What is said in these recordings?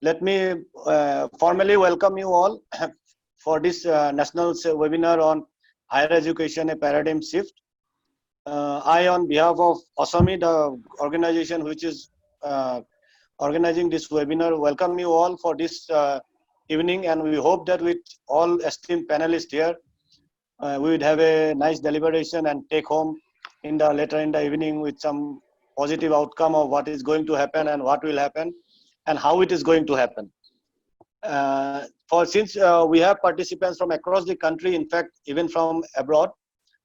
let me formally welcome you all for this national webinar on higher education, a paradigm shift. I, on behalf of Asomi, the organization which is organizing this webinar, welcome you all for this evening, and we hope that with all esteemed panelists here, we would have a nice deliberation and take home later in the evening with some positive outcome of what is going to happen and what will happen and how it is going to happen. Since we have participants from across the country, in fact, even from abroad,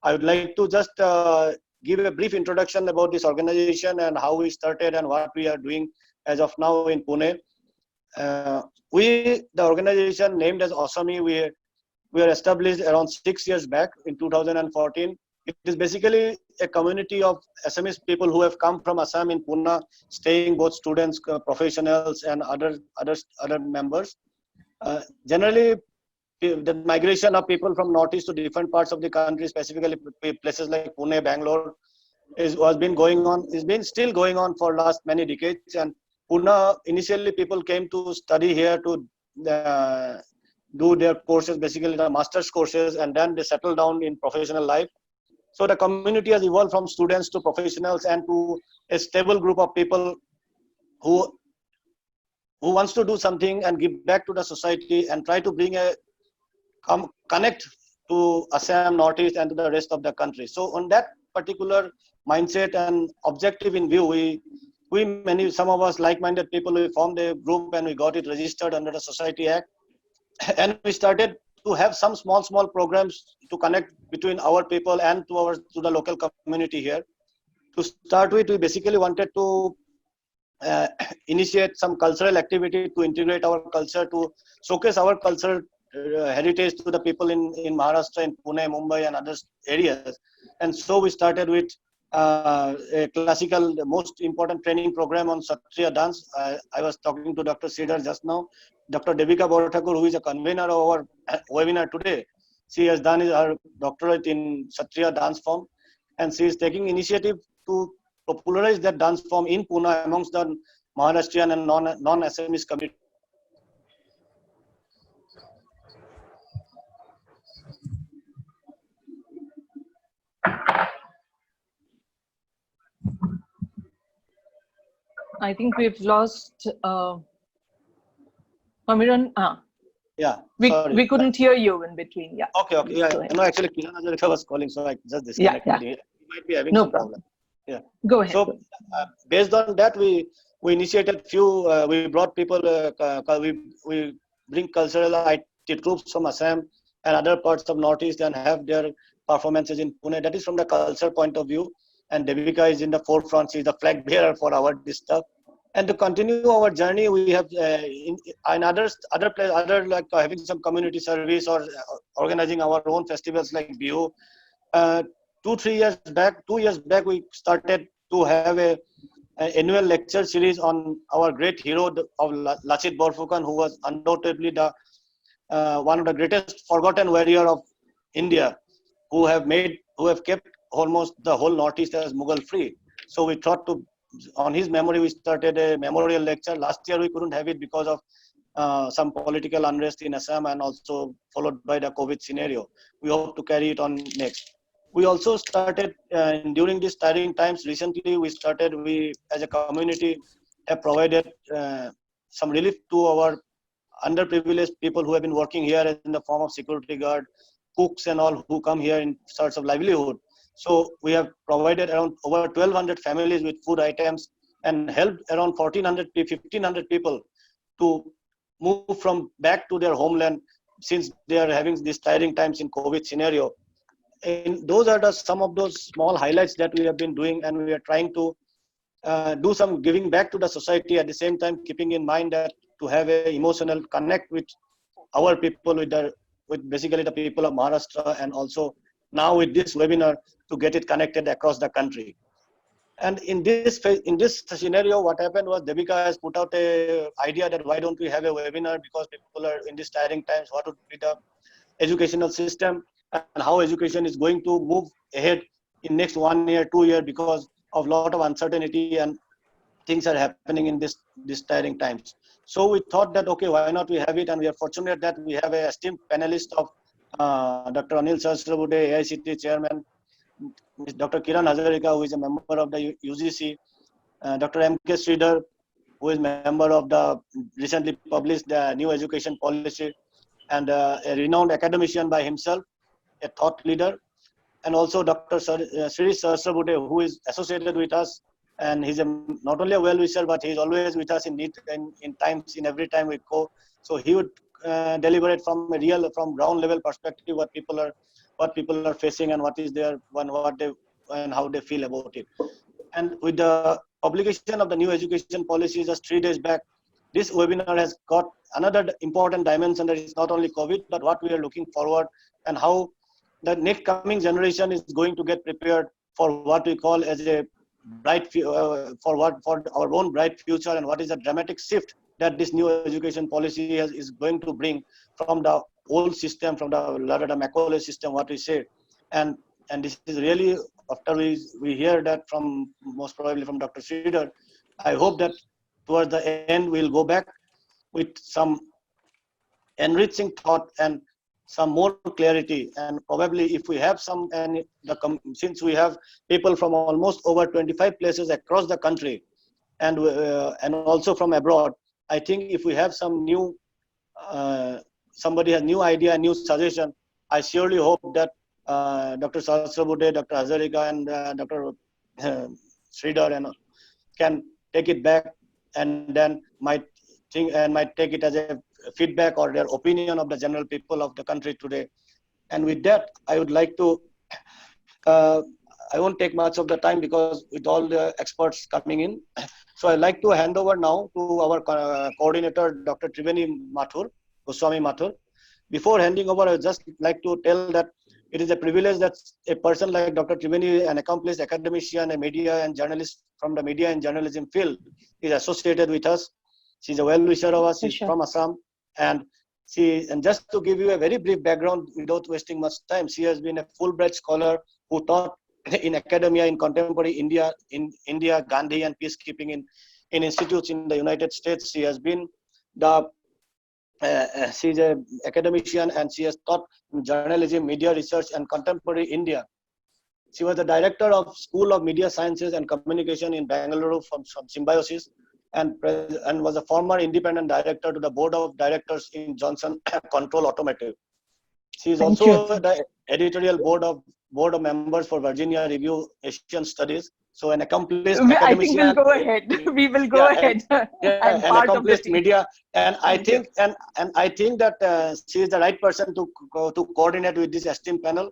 I would like to just give a brief introduction about this organization and how we started and what we are doing as of now in Pune. The organization named as Asomi, we were established around 6 years back in 2014. It is basically a community of Assamese people who have come from Assam in Pune, staying both students, professionals, and other members. Generally, the migration of people from northeast to different parts of the country, specifically places like Pune, Bangalore, is still going on for last many decades. And Pune, initially people came to study here to do their courses, basically the master's courses, and then they settle down in professional life. So the community has evolved from students to professionals and to a stable group of people who wants to do something and give back to the society and try to bring connect to Assam, Northeast, and to the rest of the country. So on that particular mindset and objective in view, some of us like-minded people, we formed a group and we got it registered under the Society Act. And we started to have some small programs to connect between our people and to the local community here. To start with, we basically wanted to initiate some cultural activity to integrate our culture, to showcase our cultural heritage to the people in Maharashtra, in Pune, Mumbai, and other areas. And so we started with a classical, the most important training program on Satriya dance. I was talking to Dr. Sridhar just now. Dr. Devika Borthakur, who is a convener of our webinar today, she has done her doctorate in Satriya dance form, and she is taking initiative to popularize that dance form in Pune amongst the Maharashtrian and non-Assamese community. I think we've lost Amiran. Yeah, we couldn't hear you in between. Yeah. Okay. Yeah. No, actually, Kiran Hazarika was calling, so I just disconnected. Yeah. He might be having some problem. Yeah. Go ahead. So, based on that, we initiated few. We brought people. We bring cultural IT troops from Assam and other parts of Northeast and have their performances in Pune. That is from the culture point of view. And Devika is in the forefront. She is the flag bearer for this stuff. And to continue our journey, we have in other places, like having some community service or organizing our own festivals like Bihu. 2 years back, we started to have an annual lecture series on our great hero of Lachit Borphukan, who was undoubtedly the one of the greatest forgotten warrior of India, who have kept almost the whole Northeast as Mughal free. So we thought on his memory, we started a memorial lecture. Last year we couldn't have it because of some political unrest in Assam and also followed by the COVID scenario. We hope to carry it on next. We also started during these tiring times. Recently, we as a community have provided some relief to our underprivileged people who have been working here in the form of security guard, cooks, and all who come here in search of livelihood. So we have provided around over 1,200 families with food items and helped around 1,500 people to move from back to their homeland since they are having these tiring times in COVID scenario. And those are some of those small highlights that we have been doing, and we are trying to do some giving back to the society at the same time, keeping in mind that to have an emotional connect with our people, with basically the people of Maharashtra, and also now with this webinar to get it connected across the country. And in this scenario, what happened was Devika has put out a idea that why don't we have a webinar, because people are in these tiring times, what would be the educational system and how education is going to move ahead in next 1 year, 2 years because of lot of uncertainty and things are happening in this tiring times. So we thought that, okay, why not we have it? And we are fortunate that we have a esteemed panelist of Dr. Anil Sahasrabudhe, AICT chairman, Dr. Kiran Hazarika, who is a member of the UGC, Dr. M.K. Sridhar, who is member of the recently published new education policy, and a renowned academician by himself, a thought leader, and also Dr. Sri Sahasrabudhe, who is associated with us, and he's not only a well-wisher, but he's always with us in need, in times, in every time we go. So he would deliberate from a real, from ground level perspective, what people are facing and what is their, what they, and how they feel about it. And with the publication of the new education policy just 3 days back, this webinar has got another important dimension, that is not only COVID, but what we are looking forward, and how the next coming generation is going to get prepared for what we call as a for our own bright future, and what is a dramatic shift that this new education policy is going to bring from the old system, from the Macaulay system, what we say. And this is really, after we hear that from, most probably from Dr. Sridhar, I hope that towards the end we'll go back with some enriching thought and some more clarity. And probably if we have some, and since we have people from almost over 25 places across the country, and also from abroad, I think if we have some new somebody has new idea, new suggestion, I surely hope that Dr. Sahasrabudhe, Dr. Hazarika, and Dr. Sridhar and can take it back, and then might think and might take it as a feedback or their opinion of the general people of the country today. And with that, I would like to, I won't take much of the time because with all the experts coming in. So I'd like to hand over now to our coordinator, Dr. Goswami Mathur. Before handing over, I would just like to tell that it is a privilege that a person like Dr. Triveni, an accomplished academician, a media and journalist from the media and journalism field, is associated with us. She's a well-wisher of us. She's from Assam. And just to give you a very brief background without wasting much time, she has been a Fulbright scholar who taught in academia in contemporary India, Gandhi and peacekeeping in institutes in the United States. She has been she's an academician, and she has taught journalism, media research, and contemporary India. She was the director of School of Media Sciences and Communication in Bangalore from Symbiosis, and was a former independent director to the board of directors in Johnson Control Automotive. She is also the editorial board of members for Virginia Review Asian Studies. So an accomplished academician. I think we'll go ahead. We will go ahead. And an accomplished media, and I think that she is the right person to coordinate with this esteemed panel.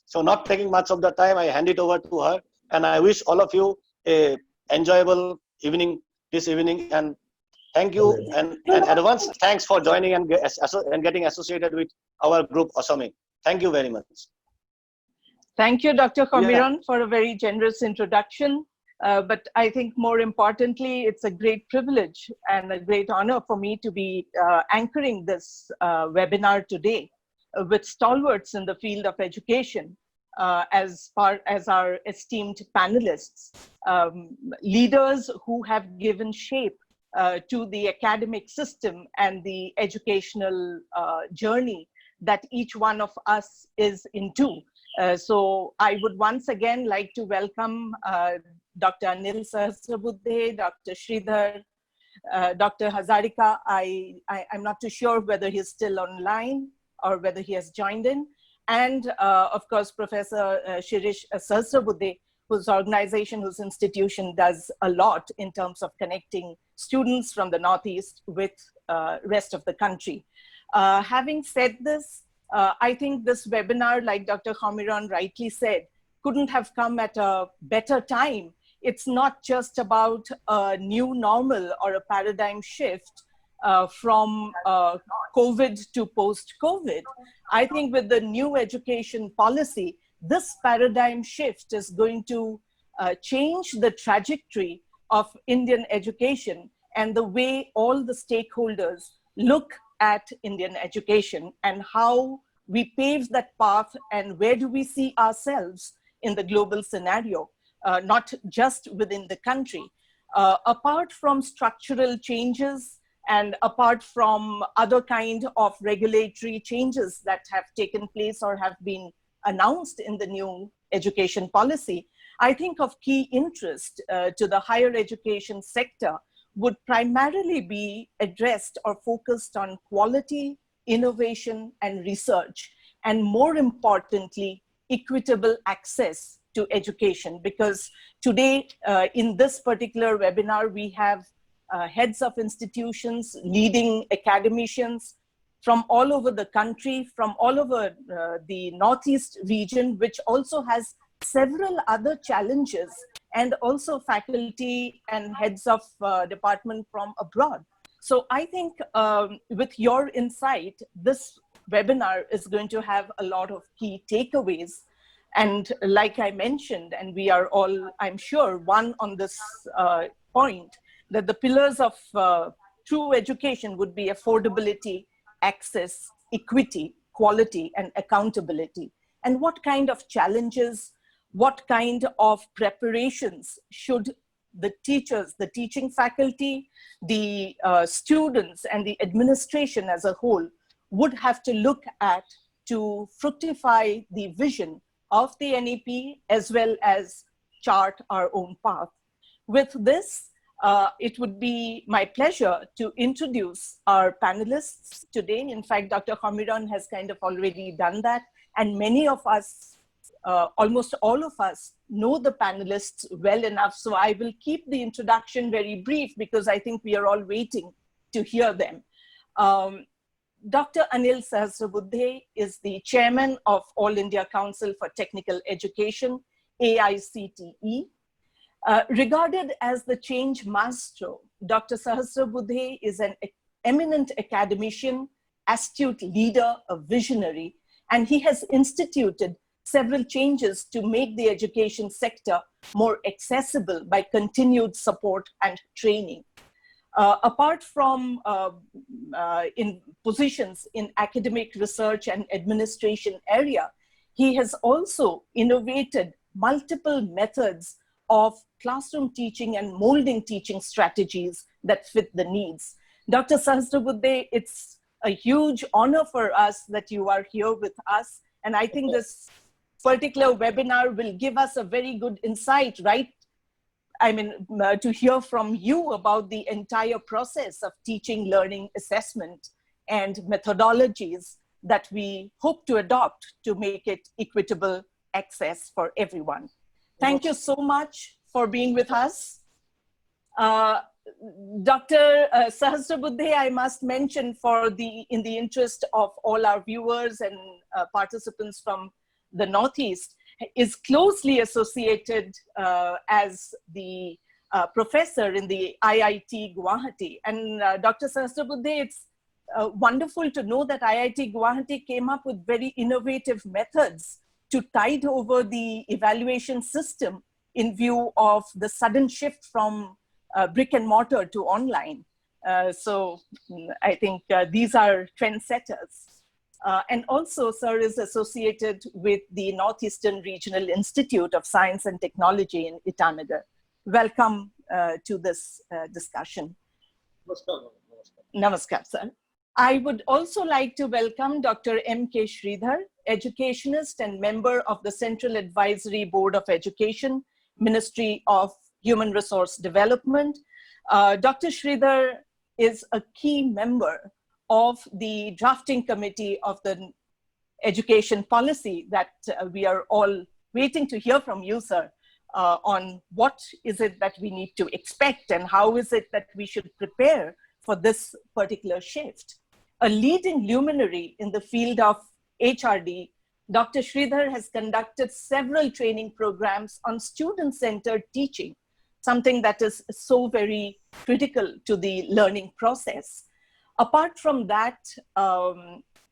So not taking much of the time, I hand it over to her, and I wish all of you a enjoyable evening this evening, and thank you, and advance thanks for joining and getting associated with our group Asomi. Thank you very much. Thank you, Dr. Komiron, for a very generous introduction. But I think more importantly, it's a great privilege and a great honor for me to be anchoring this webinar today with stalwarts in the field of education as our esteemed panelists, leaders who have given shape to the academic system and the educational journey that each one of us is into. So I would once again like to welcome Dr. Anil Sahasrabudhe, Dr. Sridhar, Dr. Hazarika. I'm not too sure whether he's still online or whether he has joined in. And of course, Professor Shirish Sahasrabudhe, whose organization, whose institution does a lot in terms of connecting students from the Northeast with rest of the country. Having said this, I think this webinar, like Dr. Komiron rightly said, couldn't have come at a better time. It's not just about a new normal or a paradigm shift from COVID to post-COVID. I think with the new education policy, this paradigm shift is going to change the trajectory of Indian education and the way all the stakeholders look at Indian education and how we pave that path and where do we see ourselves in the global scenario, not just within the country. Apart from structural changes and apart from other kind of regulatory changes that have taken place or have been announced in the new education policy, I think of key interest to the higher education sector would primarily be addressed or focused on quality, innovation, and research, and more importantly, equitable access to education. Because today, in this particular webinar, we have heads of institutions, leading academicians from all over the country, from all over the Northeast region, which also has several other challenges, and also faculty and heads of department from abroad. So I think with your insight, this webinar is going to have a lot of key takeaways. And like I mentioned, and we are all, I'm sure, one on this point, that the pillars of true education would be affordability, access, equity, quality, and accountability. And what kind of challenges, what kind of preparations should the teachers, the teaching faculty, the students, and the administration as a whole would have to look at to fructify the vision of the NEP as well as chart our own path. With this, it would be my pleasure to introduce our panelists today. In fact, Dr. Khomiran has kind of already done that, and many of us, almost all of us, know the panelists well enough, so I will keep the introduction very brief because I think we are all waiting to hear them. Dr. Anil Sahasrabudhe is the chairman of All India Council for Technical Education, AICTE. Regarded as the change maestro, Dr. Sahasrabudhe is an eminent academician, astute leader, a visionary, and he has instituted several changes to make the education sector more accessible by continued support and training. Apart from in positions in academic research and administration area, he has also innovated multiple methods of classroom teaching and molding teaching strategies that fit the needs. Dr. Sahasrabudhe, it's a huge honor for us that you are here with us. And I think this particular webinar will give us a very good insight, right? I mean, to hear from you about the entire process of teaching, learning, assessment, and methodologies that we hope to adopt to make it equitable access for everyone. Thank you so much for being with us. Dr. Sahasrabudhe, I must mention in the interest of all our viewers and participants from the Northeast, is closely associated as the professor in the IIT Guwahati. And Dr. Sahasrabudhe, it's wonderful to know that IIT Guwahati came up with very innovative methods to tide over the evaluation system in view of the sudden shift from brick and mortar to online. So I think these are trendsetters. And also, sir is associated with the Northeastern Regional Institute of Science and Technology in Itanagar. Welcome to this discussion. Namaskar. Namaskar, sir. I would also like to welcome Dr. M.K. Sridhar, educationist and member of the Central Advisory Board of Education, Ministry of Human Resource Development. Dr. Sridhar is a key member of the drafting committee of the education policy that we are all waiting to hear from you, sir, on what is it that we need to expect and how is it that we should prepare for this particular shift. A leading luminary in the field of HRD, Dr. Sridhar has conducted several training programs on student-centered teaching, something that is so very critical to the learning process. Apart from that,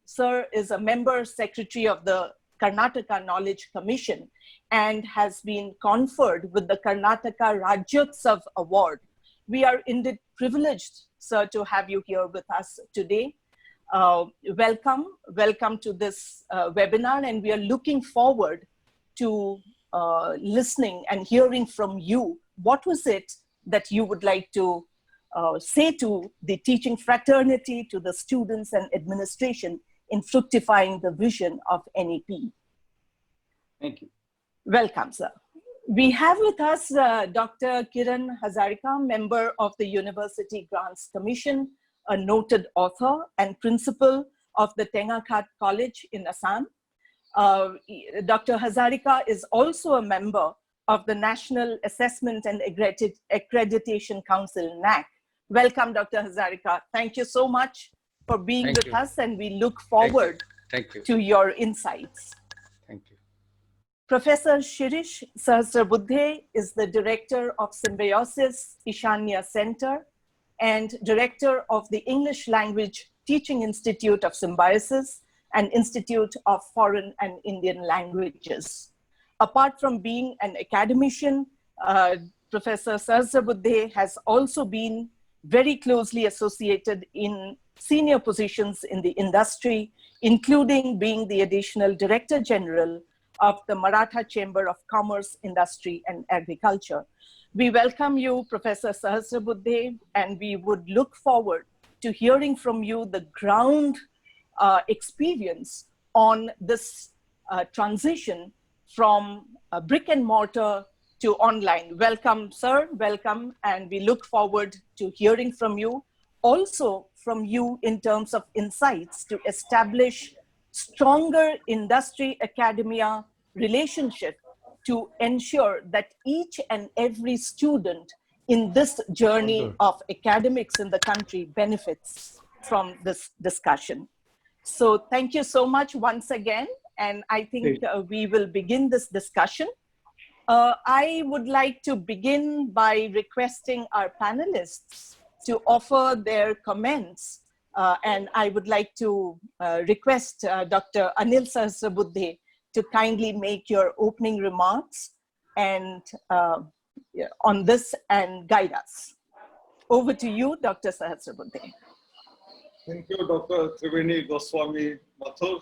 sir is a member secretary of the Karnataka Knowledge Commission and has been conferred with the Karnataka Rajyotsav Award. We are indeed privileged, sir, to have you here with us today. Welcome to this webinar, and we are looking forward to listening and hearing from you. What was it that you would like to say to the teaching fraternity, to the students and administration in fructifying the vision of NEP? Thank you. Welcome, sir. We have with us Dr. Kiran Hazarika, member of the University Grants Commission, a noted author and principal of the Tengakhat College in Assam. Dr. Hazarika is also a member of the National Assessment and Accreditation Council, NAC. Welcome, Dr. Hazarika. Thank you so much for being with us, and we look forward to your insights. Thank you. Professor Shirish Sahasrabudhe is the Director of Symbiosis Ishanya Center and Director of the English Language Teaching Institute of Symbiosis and Institute of Foreign and Indian Languages. Apart from being an academician, Professor Sahasrabudhe has also been very closely associated in senior positions in the industry, including being the Additional Director General of the Maratha Chamber of Commerce, Industry and Agriculture. We welcome you, Professor Sahasrabudhe, and we would look forward to hearing from you the ground experience on this transition from brick and mortar to online. Welcome, sir, welcome, and we look forward to hearing from you. Also from you in terms of insights to establish stronger industry-academia relationship to ensure that each and every student in this journey of academics in the country benefits from this discussion. So thank you so much once again, and I think we will begin this discussion. I would like to begin by requesting our panelists to offer their comments. And I would like to request Dr. Anil Sahasrabudhe to kindly make your opening remarks and on this and guide us. Over to you, Dr. Sahasrabudhe. Thank you, Dr. Triveni Goswami Mathur.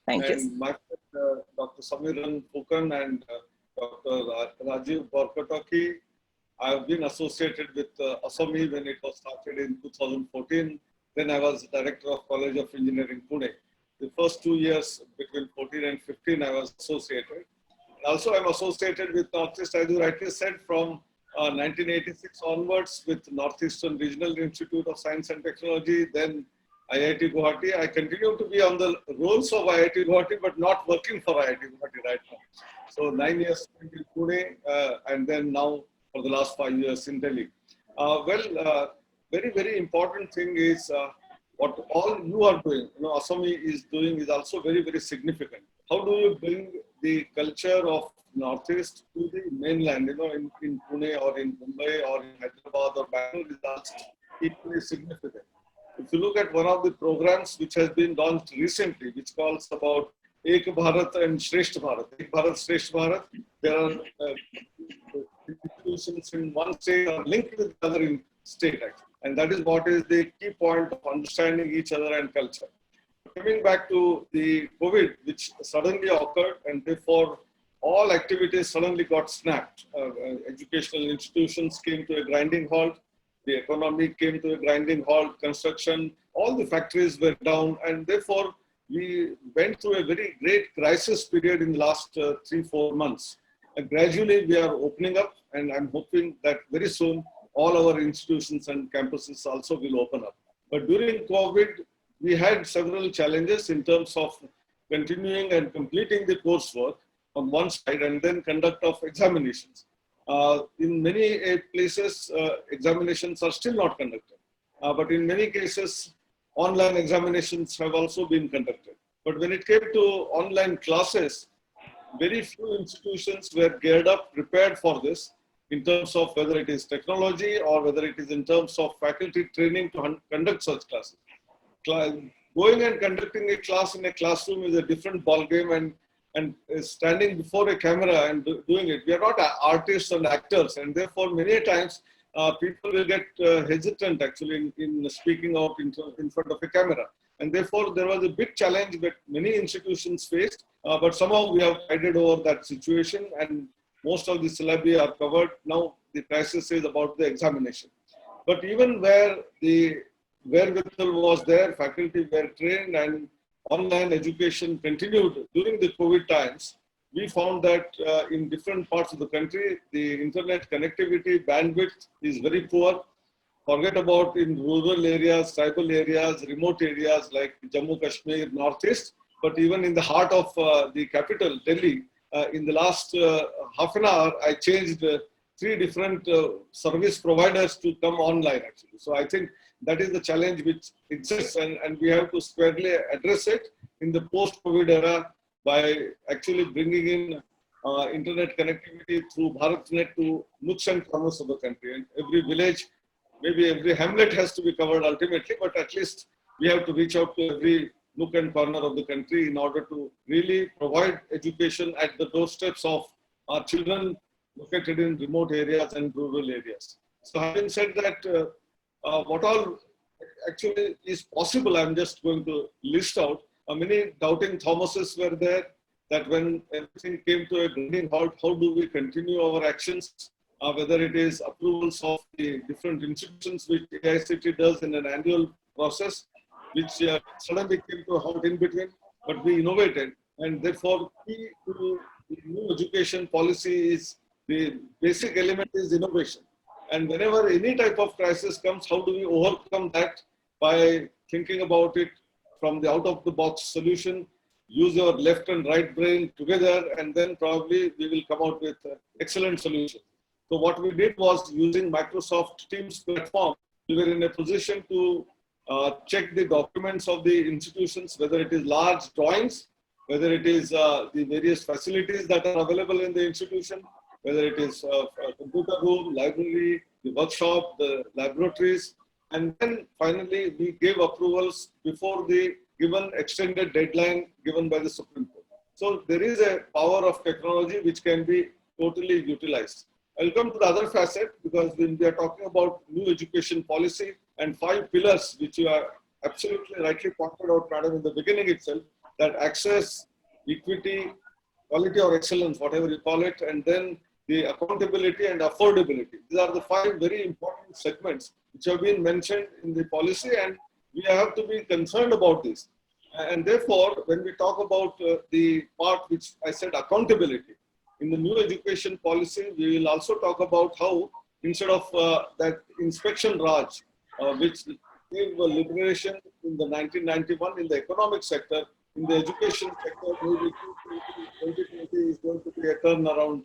Thank you. And my friend, Dr. Samiran Phukan and Dr. Rajiv Borkotaki. I have been associated with Asomi when it was started in 2014. Then I was Director of College of Engineering, Pune. The first 2 years between 14 and 15, I was associated. Also, I'm associated with Northeast, as you rightly said, from 1986 onwards with Northeastern Regional Institute of Science and Technology, then IIT Guwahati. I continue to be on the rolls of IIT Guwahati, but not working for IIT Guwahati right now. So 9 years in Pune, and then now for the last 5 years in Delhi. Very, very important thing is what all you are doing, Asomi is doing is also very, very significant. How do you bring the culture of Northeast to the mainland, in Pune or in Mumbai or in Hyderabad or Bangalore is also equally significant. If you look at one of the programs which has been launched recently, which calls about Ek Bharat and Shresth Bharat. Ek Bharat, Shresth Bharat. There are institutions in one state are linked with the other in state, actually. And that is what is the key point of understanding each other and culture. Coming back to the COVID, which suddenly occurred, and therefore all activities suddenly got snapped. Educational institutions came to a grinding halt. The economy came to a grinding halt. Construction, all the factories were down, and therefore we went through a very great crisis period in the last 3-4 months. And gradually we are opening up, and I'm hoping that very soon all our institutions and campuses also will open up. But during COVID, we had several challenges in terms of continuing and completing the coursework on one side, and then conduct of examinations. In many places, examinations are still not conducted. But in many cases, online examinations have also been conducted. But when it came to online classes, very few institutions were geared up, prepared for this, in terms of whether it is technology or whether it is in terms of faculty training to conduct such classes. Going and conducting a class in a classroom is a different ballgame, and standing before a camera and doing it. We are not artists and actors, and therefore many times people will get hesitant actually in speaking out in front of a camera. And therefore there was a big challenge that many institutions faced, but somehow we have guided over that situation. And most of the syllabi are covered. Now the crisis is about the examination. But even where the wherewithal was there, faculty were trained and online education continued during the COVID times, we found that in different parts of the country, the internet connectivity bandwidth is very poor. Forget about in rural areas, tribal areas, remote areas like Jammu Kashmir, Northeast, but even in the heart of the capital, Delhi, in the last half an hour, I changed 3 different service providers to come online actually. So I think that is the challenge which exists, and we have to squarely address it in the post-COVID era by actually bringing in internet connectivity through BharatNet to nooks and corners of the country. And every village, maybe every hamlet has to be covered ultimately, but at least we have to reach out to every nook and corner of the country in order to really provide education at the doorsteps of our children located in remote areas and rural areas. So having said that, what all actually is possible, I'm just going to list out. Many doubting Thomases were there, that when everything came to a grinding halt, how do we continue our actions? Whether it is approvals of the different institutions which AICT does in an annual process, which suddenly came to a halt in between, but we innovated. And therefore, key to the new education policy is the basic element is innovation. And whenever any type of crisis comes, how do we overcome that? By thinking about it from the out-of-the-box solution, use your left and right brain together, and then probably we will come out with excellent solutions. So what we did was, using Microsoft Teams platform, we were in a position to check the documents of the institutions, whether it is large drawings, whether it is the various facilities that are available in the institution, whether it is a computer room, library, the workshop, the laboratories, and then finally we gave approvals before the given extended deadline given by the Supreme Court. So there is a power of technology which can be totally utilized. I'll come to the other facet, because when we are talking about new education policy and 5 pillars, which you are absolutely rightly pointed out, madam, in the beginning itself, that access, equity, quality or excellence, whatever you call it, and then the accountability and affordability. These are the 5 very important segments which have been mentioned in the policy, and we have to be concerned about this. And therefore, when we talk about the part which I said, accountability, in the new education policy, we will also talk about how, instead of that inspection Raj, which gave liberation in the 1991 in the economic sector, in the education sector, maybe 2020 is going to be a turnaround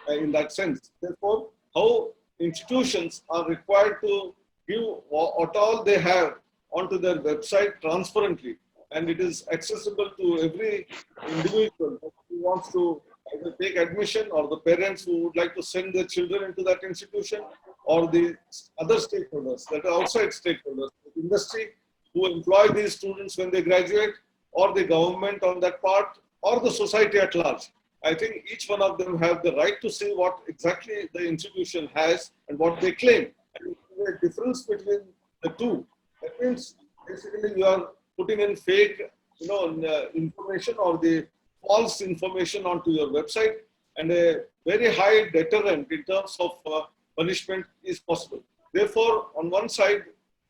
in that sense. Therefore, how institutions are required to give what all they have onto their website transparently, and it is accessible to every individual who wants to either take admission, or the parents who would like to send their children into that institution, or the other stakeholders, that are outside stakeholders, the industry who employ these students when they graduate, or the government on that part, or the society at large. I think each one of them have the right to see what exactly the institution has and what they claim. And the difference between the two, that means basically you are putting in fake, information or the false information onto your website, and a very high deterrent in terms of punishment is possible. Therefore, on one side,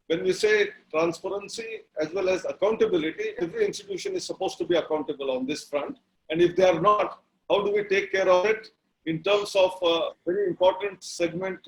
when we say transparency as well as accountability, every institution is supposed to be accountable on this front. And if they are not, how do we take care of it? In terms of a very important segment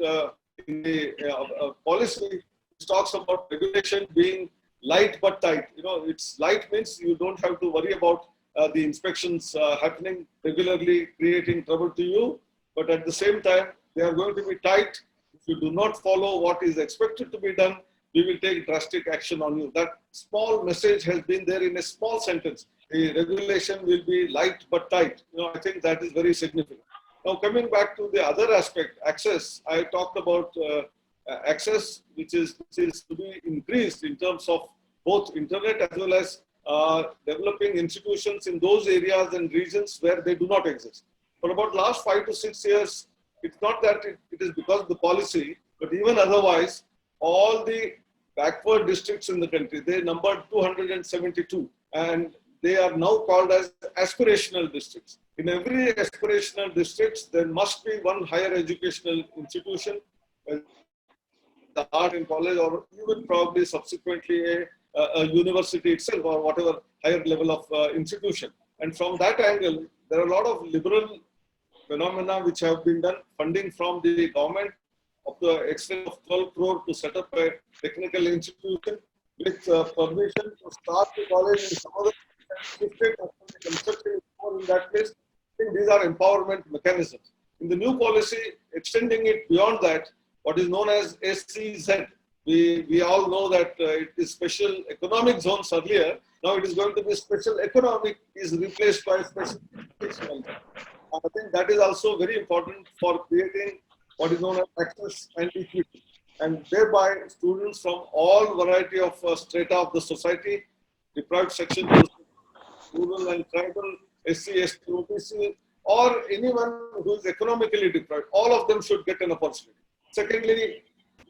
in the policy, which talks about regulation being light but tight. It's light means you don't have to worry about the inspections happening regularly, creating trouble to you. But at the same time, they are going to be tight. If you do not follow what is expected to be done, we will take drastic action on you. That small message has been there in a small sentence. The regulation will be light but tight. I think that is very significant. Now, coming back to the other aspect, access. I talked about access, which is to be increased in terms of both internet as well as developing institutions in those areas and regions where they do not exist. For about last 5 to 6 years, it's not that it is because of the policy, but even otherwise, all the backward districts in the country, they numbered 272, and they are now called as aspirational districts. In every aspirational districts, there must be one higher educational institution, the art and college, or even probably subsequently a university itself, or whatever higher level of institution. And from that angle, there are a lot of liberal phenomena which have been done, funding from the government of the extent of 12 crore to set up a technical institution with permission to start the college in some other district, or construction in that place. I think these are empowerment mechanisms. In the new policy, extending it beyond that, what is known as SCZ, we all know that it is special economic zones earlier. Now it is going to be special economic is replaced by special. I think that is also very important for creating what is known as access and equity, and thereby students from all variety of strata of the society, deprived sections, rural and tribal, SC, ST, OBC, or anyone who is economically deprived, all of them should get an opportunity. Secondly,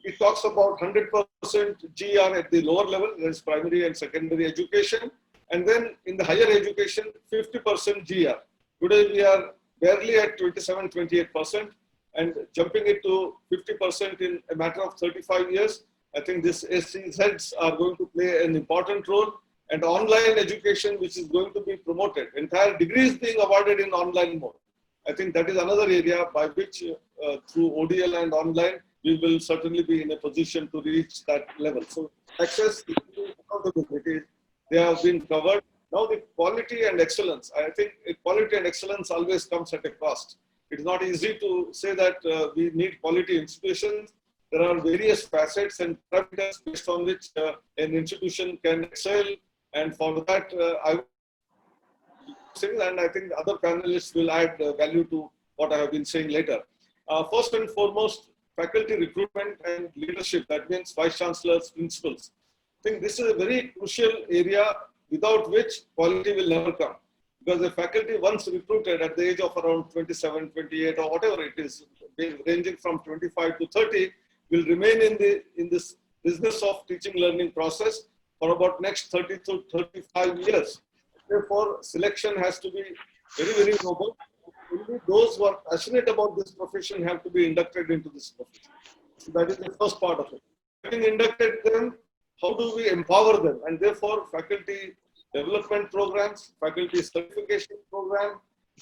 it talks about 100% GR at the lower level, that is primary and secondary education, and then in the higher education, 50% GR. Today we are barely at 27-28%, and jumping it to 50% in a matter of 35 years. I think this SCZs are going to play an important role, and online education, which is going to be promoted, entire degrees being awarded in online mode. I think that is another area by which through ODL and online, we will certainly be in a position to reach that level. So access, accountability, they have been covered. Now the quality and excellence. I think quality and excellence always comes at a cost. It's not easy to say that we need quality institutions. There are various facets and parameters based on which an institution can excel. And for that, and I think other panelists will add value to what I have been saying later. First and foremost, faculty recruitment and leadership. That means vice chancellors, principals. I think this is a very crucial area without which quality will never come. Because the faculty once recruited at the age of around 27, 28 or whatever it is, ranging from 25 to 30, will remain in this business of teaching learning process for about next 30 to 35 years. Therefore, selection has to be very, very robust. Only those who are passionate about this profession have to be inducted into this profession. So that is the first part of it. Having inducted them, how do we empower them? And therefore, faculty development programs, faculty certification program,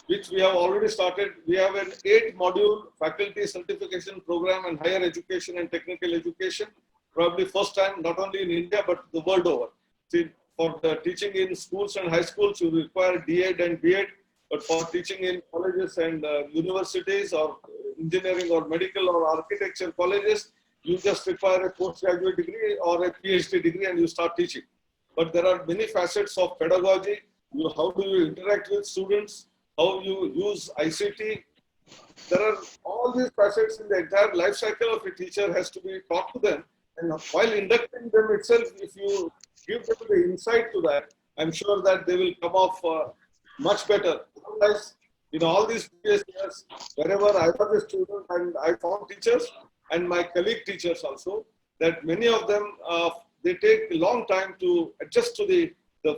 which we have already started. We have an 8-module faculty certification program in higher education and technical education, probably first time not only in India but the world over. See, for the teaching in schools and high schools, you require DEd and BEd, but for teaching in colleges and universities or engineering or medical or architecture colleges, you just require a postgraduate degree or a PhD degree and you start teaching. But there are many facets of pedagogy. How do you interact with students? How you use ICT? There are all these facets in the entire life cycle of a teacher has to be taught to them. And while inducting them itself, if you give them the insight to that, I'm sure that they will come off much better. Otherwise, in all these previous years, wherever I was a student and I found teachers and my colleague teachers also, that many of them, they take a long time to adjust to the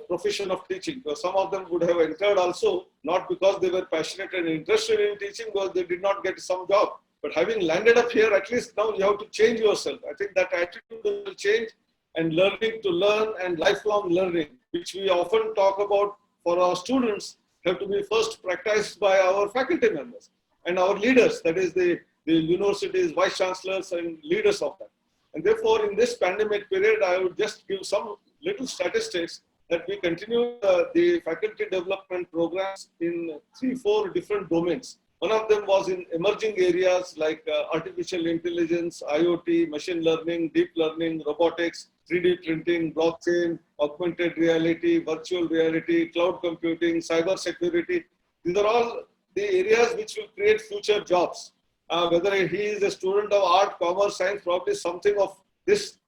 profession of teaching. Because some of them would have entered also, not because they were passionate and interested in teaching, because they did not get some job. But having landed up here, at least now you have to change yourself. I think that attitude will change, and learning to learn and lifelong learning, which we often talk about for our students, have to be first practiced by our faculty members and our leaders, that is the universities, vice chancellors and leaders of that. And therefore, in this pandemic period, I would just give some little statistics that we continue the faculty development programs in 3-4 different domains. One of them was in emerging areas like artificial intelligence, IoT, machine learning, deep learning, robotics, 3D printing, blockchain, augmented reality, virtual reality, cloud computing, cyber security. These are all the areas which will create future jobs. Whether he is a student of art, commerce, science, probably something of this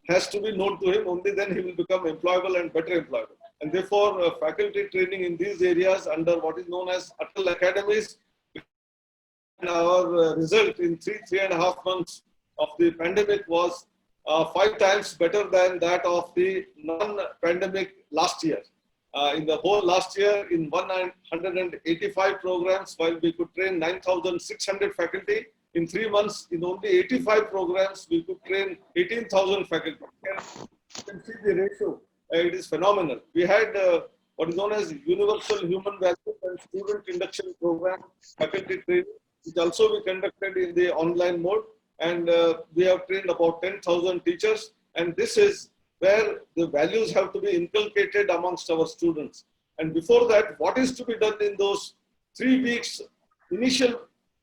has to be known to him. Only then he will become employable and better employable. And therefore, faculty training in these areas under what is known as Atal Academies. Our result in 3.5 months of the pandemic was 5 times better than that of the non-pandemic last year. In the whole last year, in 185 programs, while we could train 9,600 faculty, in 3 months, in only 85 programs, we could train 18,000 faculty. You can see the ratio. It is phenomenal. We had what is known as Universal Human Values and Student Induction Program, faculty training, which also we conducted in the online mode. And we have trained about 10,000 teachers. And this is where the values have to be inculcated amongst our students. And before that, what is to be done in those 3 weeks, initial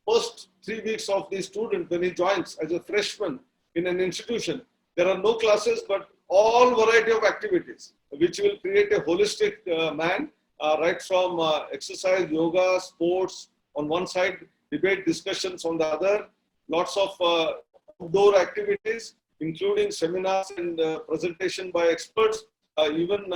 first 3 weeks of the student when he joins as a freshman in an institution? There are no classes, but all variety of activities, which will create a holistic man, right from exercise, yoga, sports on one side, debate discussions on the other, lots of outdoor activities, including seminars and presentation by experts, even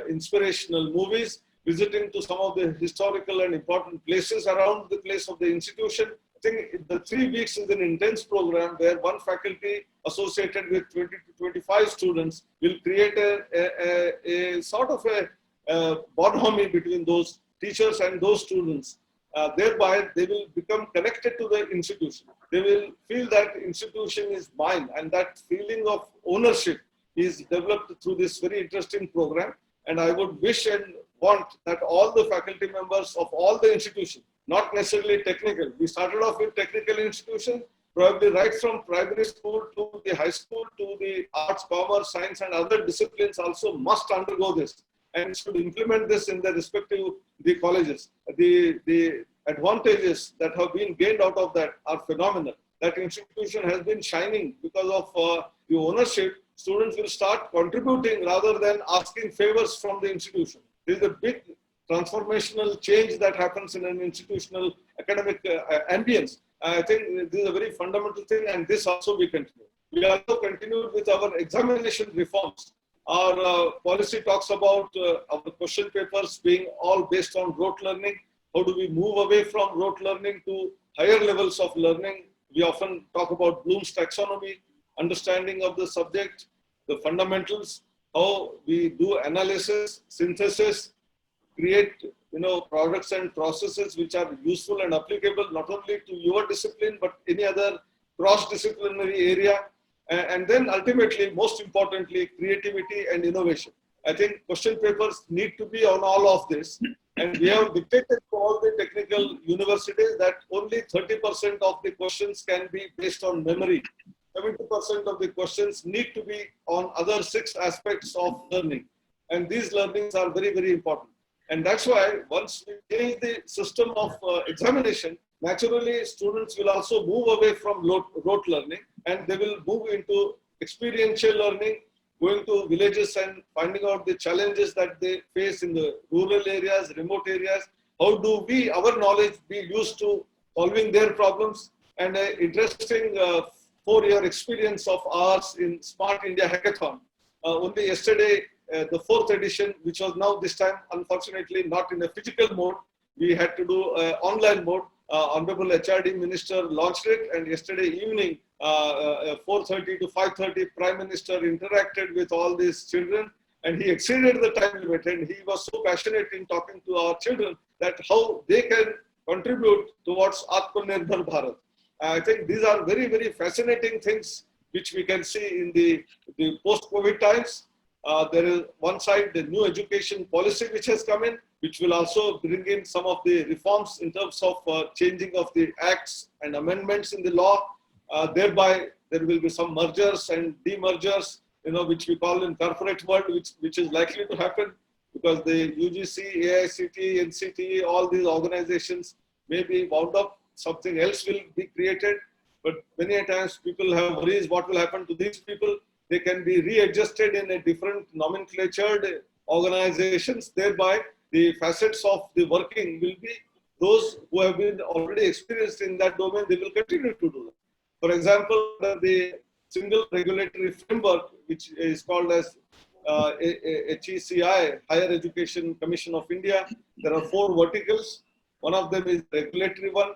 inspirational movies, visiting to some of the historical and important places around the place of the institution. I think the 3 weeks is an intense program where one faculty associated with 20 to 25 students will create a sort of a bonhomie between those teachers and those students. Thereby, they will become connected to the institution. They will feel that institution is mine, and that feeling of ownership is developed through this very interesting program. And I would wish and want that all the faculty members of all the institutions, not necessarily technical. We started off with technical institutions, probably right from primary school to the high school to the arts, commerce, science, and other disciplines also must undergo this and should implement this in their respective colleges. The advantages that have been gained out of that are phenomenal. That institution has been shining because of the ownership. Students will start contributing rather than asking favors from the institution. This is a big transformational change that happens in an institutional academic ambience. I think this is a very fundamental thing, and this also we continue. We also continued with our examination reforms. Our policy talks about our question papers being all based on rote learning. How do we move away from rote learning to higher levels of learning? We often talk about Bloom's taxonomy, understanding of the subject, the fundamentals, how we do analysis, synthesis, create products and processes which are useful and applicable not only to your discipline but any other cross-disciplinary area. And then ultimately, most importantly, creativity and innovation. I think question papers need to be on all of this. And we have dictated to all the technical universities that only 30% of the questions can be based on memory. 70% of the questions need to be on other 6 aspects of learning. And these learnings are very, very important. And that's why once we change the system of examination, naturally students will also move away from rote learning and they will move into experiential learning, going to villages and finding out the challenges that they face in the rural areas, remote areas. How do our knowledge be used to solving their problems? And an interesting 4-year experience of ours in Smart India Hackathon. Only yesterday, the 4th edition, which was now this time, unfortunately, not in a physical mode. We had to do online mode. Honorable HRD Minister launched it, and yesterday evening, 4:30 to 5:30, Prime Minister interacted with all these children, and he exceeded the time limit. And he was so passionate in talking to our children that how they can contribute towards Atmanirbhar Bharat. I think these are very, very fascinating things which we can see in the post-COVID times. There is one side, the new education policy which has come in, which will also bring in some of the reforms in terms of changing of the acts and amendments in the law. Thereby, there will be some mergers and demergers, which we call in corporate world, which is likely to happen because the UGC, AICT, NCT, all these organizations may be wound up. Something else will be created. But many a times people have worries what will happen to these people. They can be readjusted in a different nomenclatured organizations. Thereby, the facets of the working will be those who have been already experienced in that domain. They will continue to do that. For example, the single regulatory framework, which is called as HECI, Higher Education Commission of India. There are 4 verticals. One of them is regulatory one.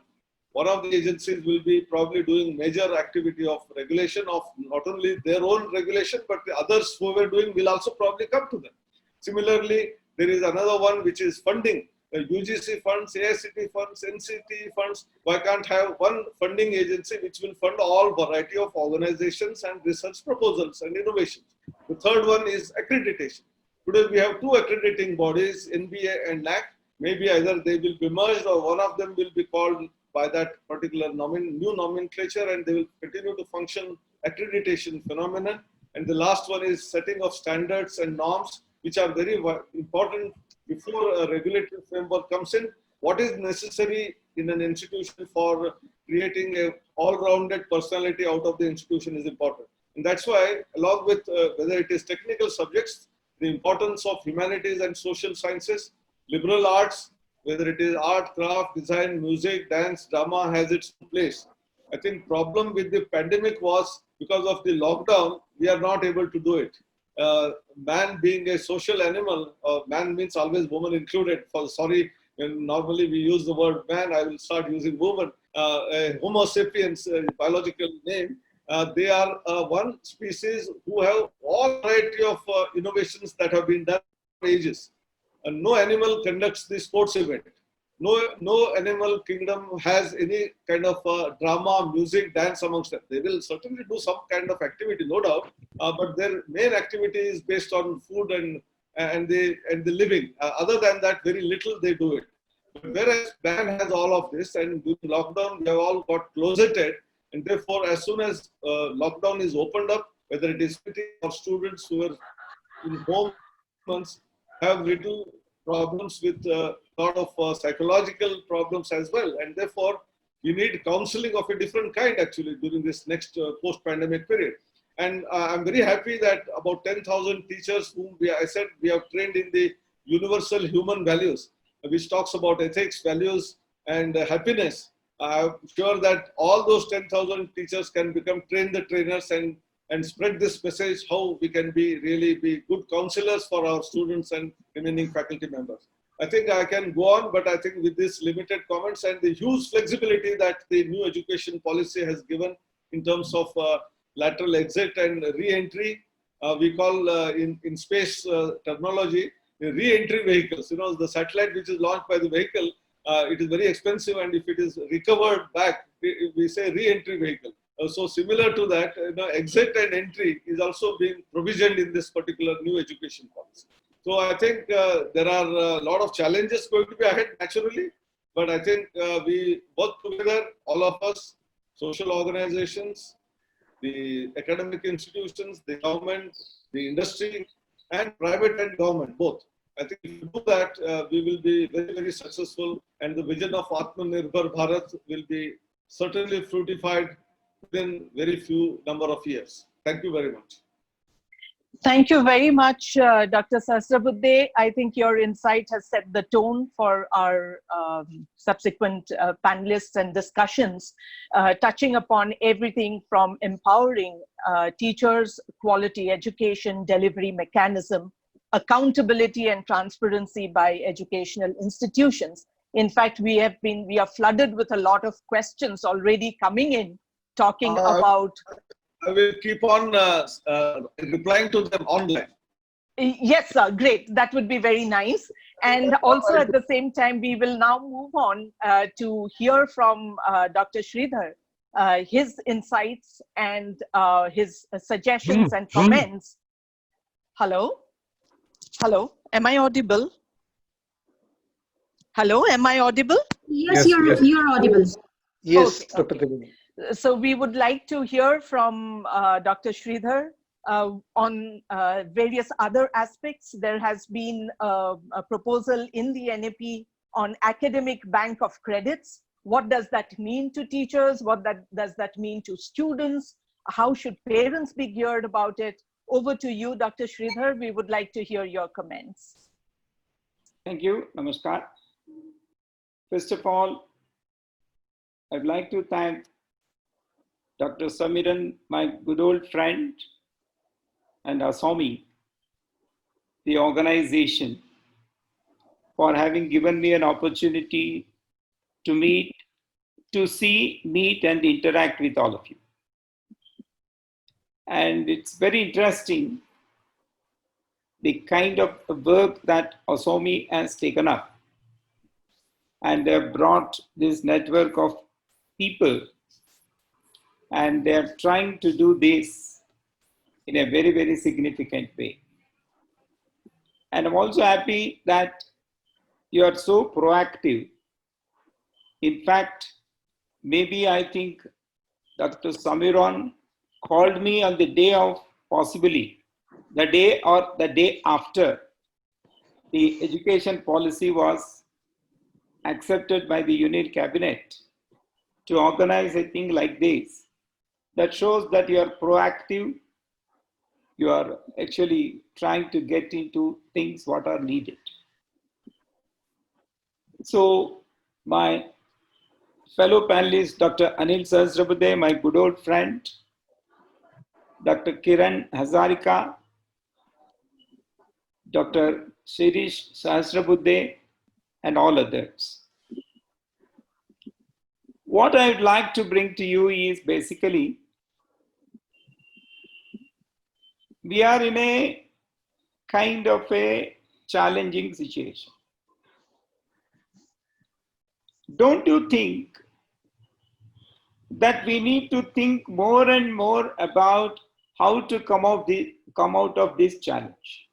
One of the agencies will be probably doing major activity of regulation of not only their own regulation, but the others who were doing will also probably come to them. Similarly, There is another one which is funding. UGC funds, AICT funds, NCT funds. Why can't have one funding agency which will fund all variety of organizations and research proposals and innovations? The third one is accreditation. Today we have two accrediting bodies, NBA and NAC. Maybe either they will be merged or one of them will be called by that particular new nomenclature, and they will continue to function accreditation phenomenon. And the last one is setting of standards and norms, which are very important before a regulatory framework comes in. What is necessary in an institution for creating a all-rounded personality out of the institution is important. And that's why, along with whether it is technical subjects, the importance of humanities and social sciences, liberal arts, whether it is art, craft, design, music, dance, drama, has its place. I think problem with the pandemic was because of the lockdown, we are not able to do it. Man being a social animal, man means always woman included. Sorry, normally we use the word man, I will start using woman. Homo sapiens, biological name, they are one species who have all variety of innovations that have been done for ages. No animal conducts the sports event. No animal kingdom has any kind of drama, music, dance amongst them. They will certainly do some kind of activity, no doubt, but their main activity is based on food and the living. Other than that, very little they do it. But whereas man has all of this, and during lockdown, they have all got closeted, and therefore, as soon as lockdown is opened up, whether it is or students who are in home months, have little problems with a lot of psychological problems as well. And therefore, we need counseling of a different kind actually during this next post-pandemic period. And I'm very happy that about 10,000 teachers whom I said we have trained in the universal human values, which talks about ethics, values, and happiness. I'm sure that all those 10,000 teachers can become trained the trainers and spread this message how we can really be good counselors for our students and remaining faculty members. I think I can go on, but I think with this limited comments and the huge flexibility that the new education policy has given in terms of lateral exit and re-entry, we call in space terminology, re-entry vehicles. You know, the satellite which is launched by the vehicle, it is very expensive, and if it is recovered back, we say re-entry vehicle. So similar to that, exit and entry is also being provisioned in this particular new education policy. So I think there are a lot of challenges going to be ahead naturally, but I think we work together, all of us, social organizations, the academic institutions, the government, the industry, and private and government, both. I think if we do that, we will be very, very successful, and the vision of Atmanirbhar Bharat will be certainly fruitified within very few number of years. Thank you very much. Thank you very much, Dr. Sahasrabudhe. I think your insight has set the tone for our subsequent panelists and discussions, touching upon everything from empowering teachers, quality education, delivery mechanism, accountability and transparency by educational institutions. In fact, we are flooded with a lot of questions already coming in, talking about... I will keep on replying to them online. Yes, sir. Great. That would be very nice. And also at the same time, we will now move on to hear from Dr. Sridhar, his insights and his suggestions and comments. Hello? Hello? Am I audible? Hello? Am I audible? Yes, you're audible. Yes, Okay. Dr. Kiran. So we would like to hear from Dr. Sridhar on various other aspects. There has been a proposal in the NAP on academic bank of credits. What does that mean to teachers? What does that mean to students? How should parents be geared about it? Over to you, Dr. Sridhar. We would like to hear your comments. Thank you. Namaskar. First of all, I'd like to thank Dr. Samiran, my good old friend, and Asomi, the organization, for having given me an opportunity to meet and interact with all of you. And it's very interesting the kind of work that Asomi has taken up. And they have brought this network of people, and they are trying to do this in a very, very significant way. And I'm also happy that you are so proactive. In fact, maybe I think Dr. Samiran called me on the day of, possibly the day or the day after the education policy was accepted by the Union Cabinet, to organize a thing like this. That shows that you are proactive, you are actually trying to get into things what are needed. So my fellow panelist, Dr. Anil Sahasrabudhe, my good old friend, Dr. Kiran Hazarika, Dr. Sahasrabudhe, and all others. What I would like to bring to you is basically, we are in a kind of a challenging situation. Don't you think that we need to think more and more about how to come out of this challenge?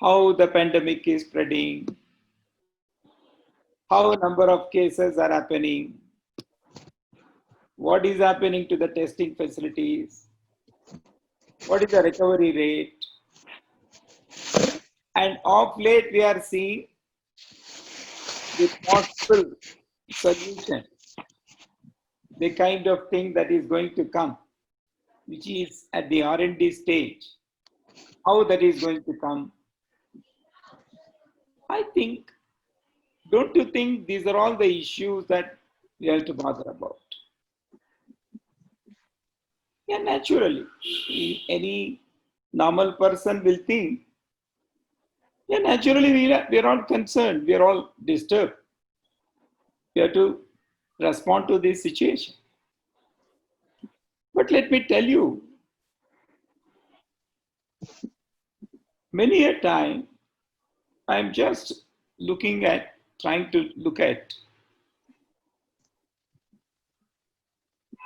How the pandemic is spreading, how a number of cases are happening, what is happening to the testing facilities, what is the recovery rate. And of late we are seeing the possible solution, the kind of thing that is going to come, which is at the R&D stage, how that is going to come. I think, don't you think these are all the issues that we have to bother about? Yeah, naturally, any normal person will think, yeah, naturally we are all concerned, we are all disturbed. We have to respond to this situation. But let me tell you, many a time I'm just trying to look at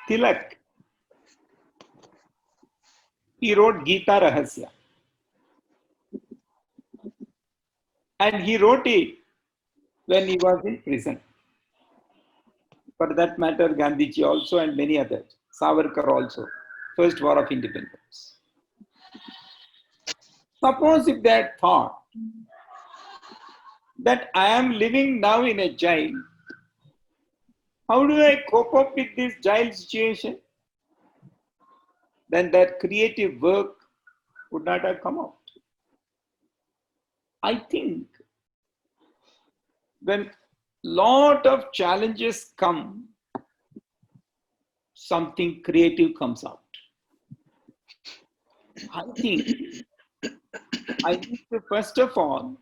Tilak. He wrote Gita Rahasya. And he wrote it when he was in prison. For that matter, Gandhiji also and many others, Savarkar also, First War of Independence. Suppose if they had thought that I am living now in a jail, how do I cope up with this jail situation? Then that creative work would not have come out. I think when lot of challenges come, something creative comes out. I think I need to first of all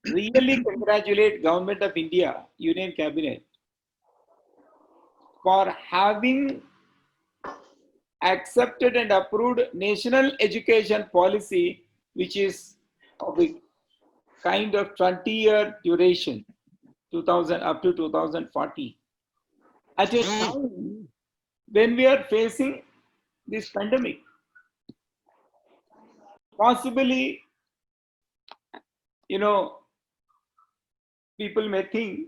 really congratulate Government of India, Union Cabinet, for having accepted and approved National Education Policy, which is of a kind of 20-year duration, 2000 up to 2040. At a time when we are facing this pandemic, possibly, people may think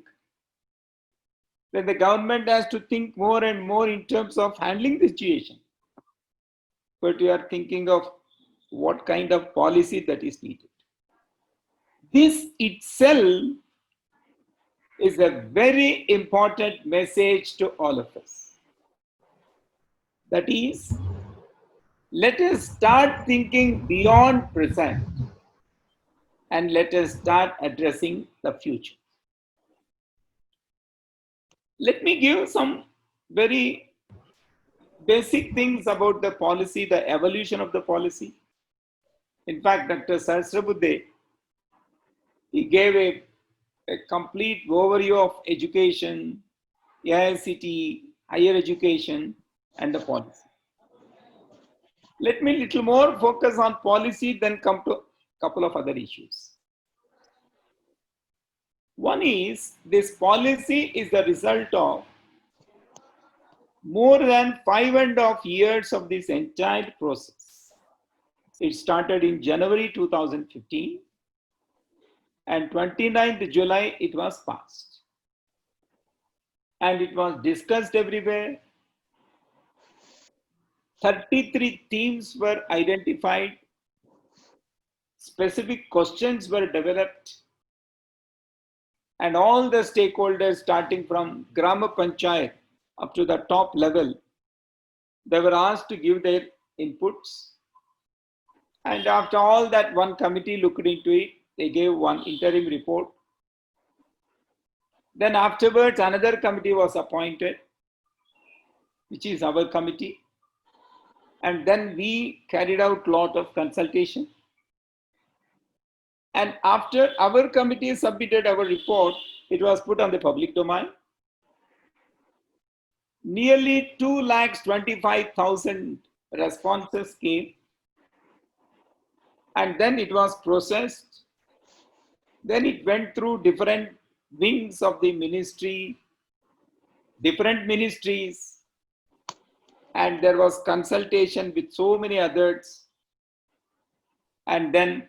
that the government has to think more and more in terms of handling the situation. But we are thinking of what kind of policy that is needed. This itself is a very important message to all of us. That is, let us start thinking beyond present and let us start addressing the future. Let me give some very basic things about the policy, the evolution of the policy. In fact, Dr. Sahasrabudhe, he gave a complete overview of education, AICT, higher education, and the policy. Let me little more focus on policy, then come to a couple of other issues. One is, this policy is the result of more than 5.5 years of this entire process. It started in January 2015 and 29th July it was passed. And it was discussed everywhere. 33 themes were identified. Specific questions were developed. And all the stakeholders, starting from Grama Panchayat up to the top level, they were asked to give their inputs. And after all that, one committee looked into it. They gave one interim report. Then afterwards, another committee was appointed, which is our committee. And then we carried out a lot of consultation. And after our committee submitted our report, it was put on the public domain. Nearly 225,000 responses came. And then it was processed. Then it went through different wings of the ministry, different ministries, and there was consultation with so many others. And then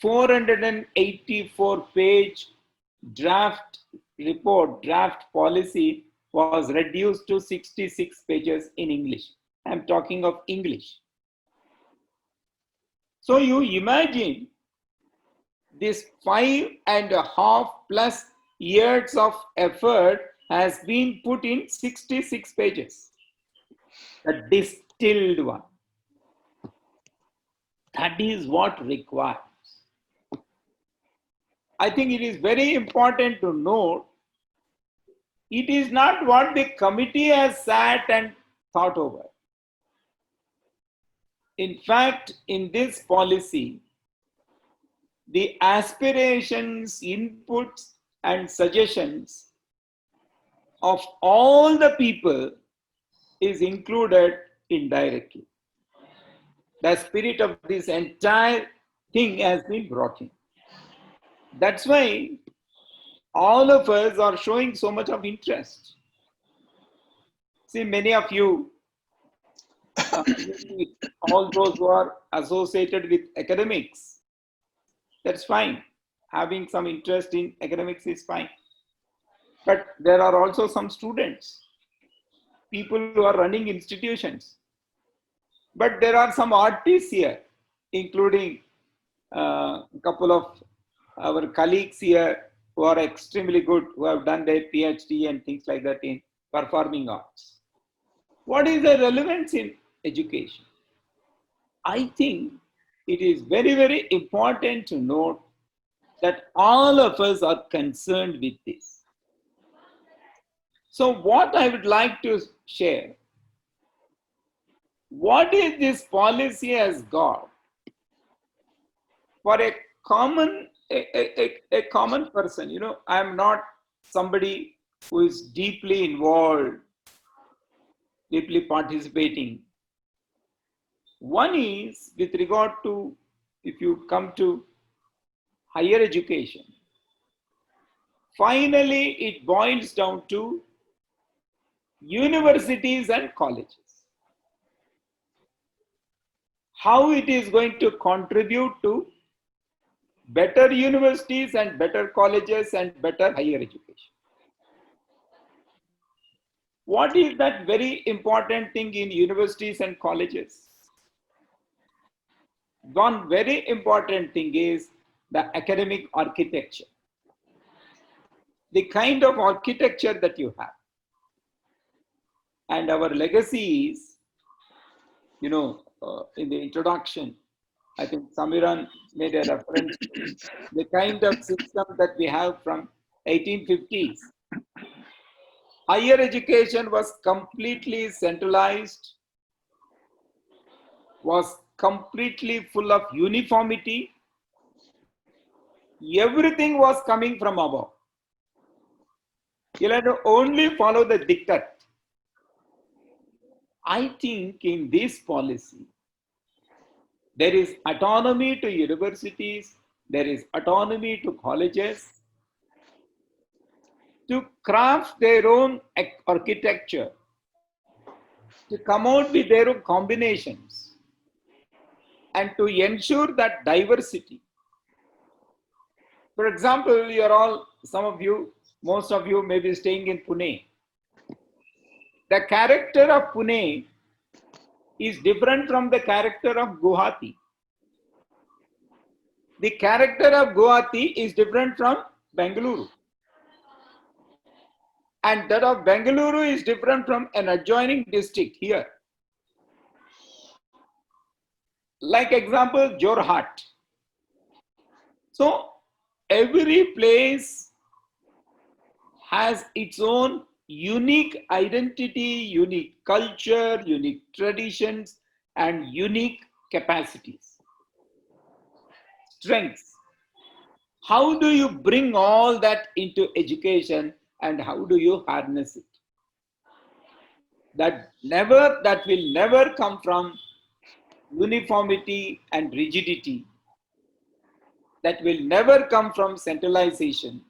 484-page draft report, draft policy was reduced to 66 pages in English. I'm talking of English. So you imagine this 5.5+ years of effort has been put in 66 pages. The distilled one. That is what requires. I think it is very important to note, it is not what the committee has sat and thought over. In fact, in this policy, the aspirations, inputs, and suggestions of all the people is included indirectly. The spirit of this entire thing has been brought in. That's why all of us are showing so much of interest. See, many of you, all those who are associated with academics, that's fine. Having some interest in academics is fine. But there are also some students, people who are running institutions. But there are some artists here, including a couple of our colleagues here who are extremely good, who have done their PhD and things like that in performing arts. What is the relevance in education? I think it is very, very important to note that all of us are concerned with this. So what I would like to share, what is this policy has got for a common person? I am not somebody who is deeply involved, deeply participating. One is with regard to, if you come to higher education, finally it boils down to universities and colleges. How it is going to contribute to better universities and better colleges and better higher education. What is that very important thing in universities and colleges? One very important thing is the academic architecture. The kind of architecture that you have. And our legacy is, in the introduction, I think Samiran made a reference to the kind of system that we have from 1850s. Higher education was completely centralized, was completely full of uniformity. Everything was coming from above. You had to only follow the diktat. I think in this policy, There is autonomy to universities, there is autonomy to colleges to craft their own architecture, to come out with their own combinations, and to ensure that diversity. For example, you're all, some of you, most of you may be staying in Pune. The character of Pune is different from the character of Guwahati. The character of Guwahati is different from Bengaluru. And that of Bengaluru is different from an adjoining district here. Like example, Jorhat. So every place has its own unique identity, unique culture, unique traditions, and unique capacities, strengths. How do you bring all that into education and how do you harness it? That will never come from uniformity and rigidity. That will never come from centralization.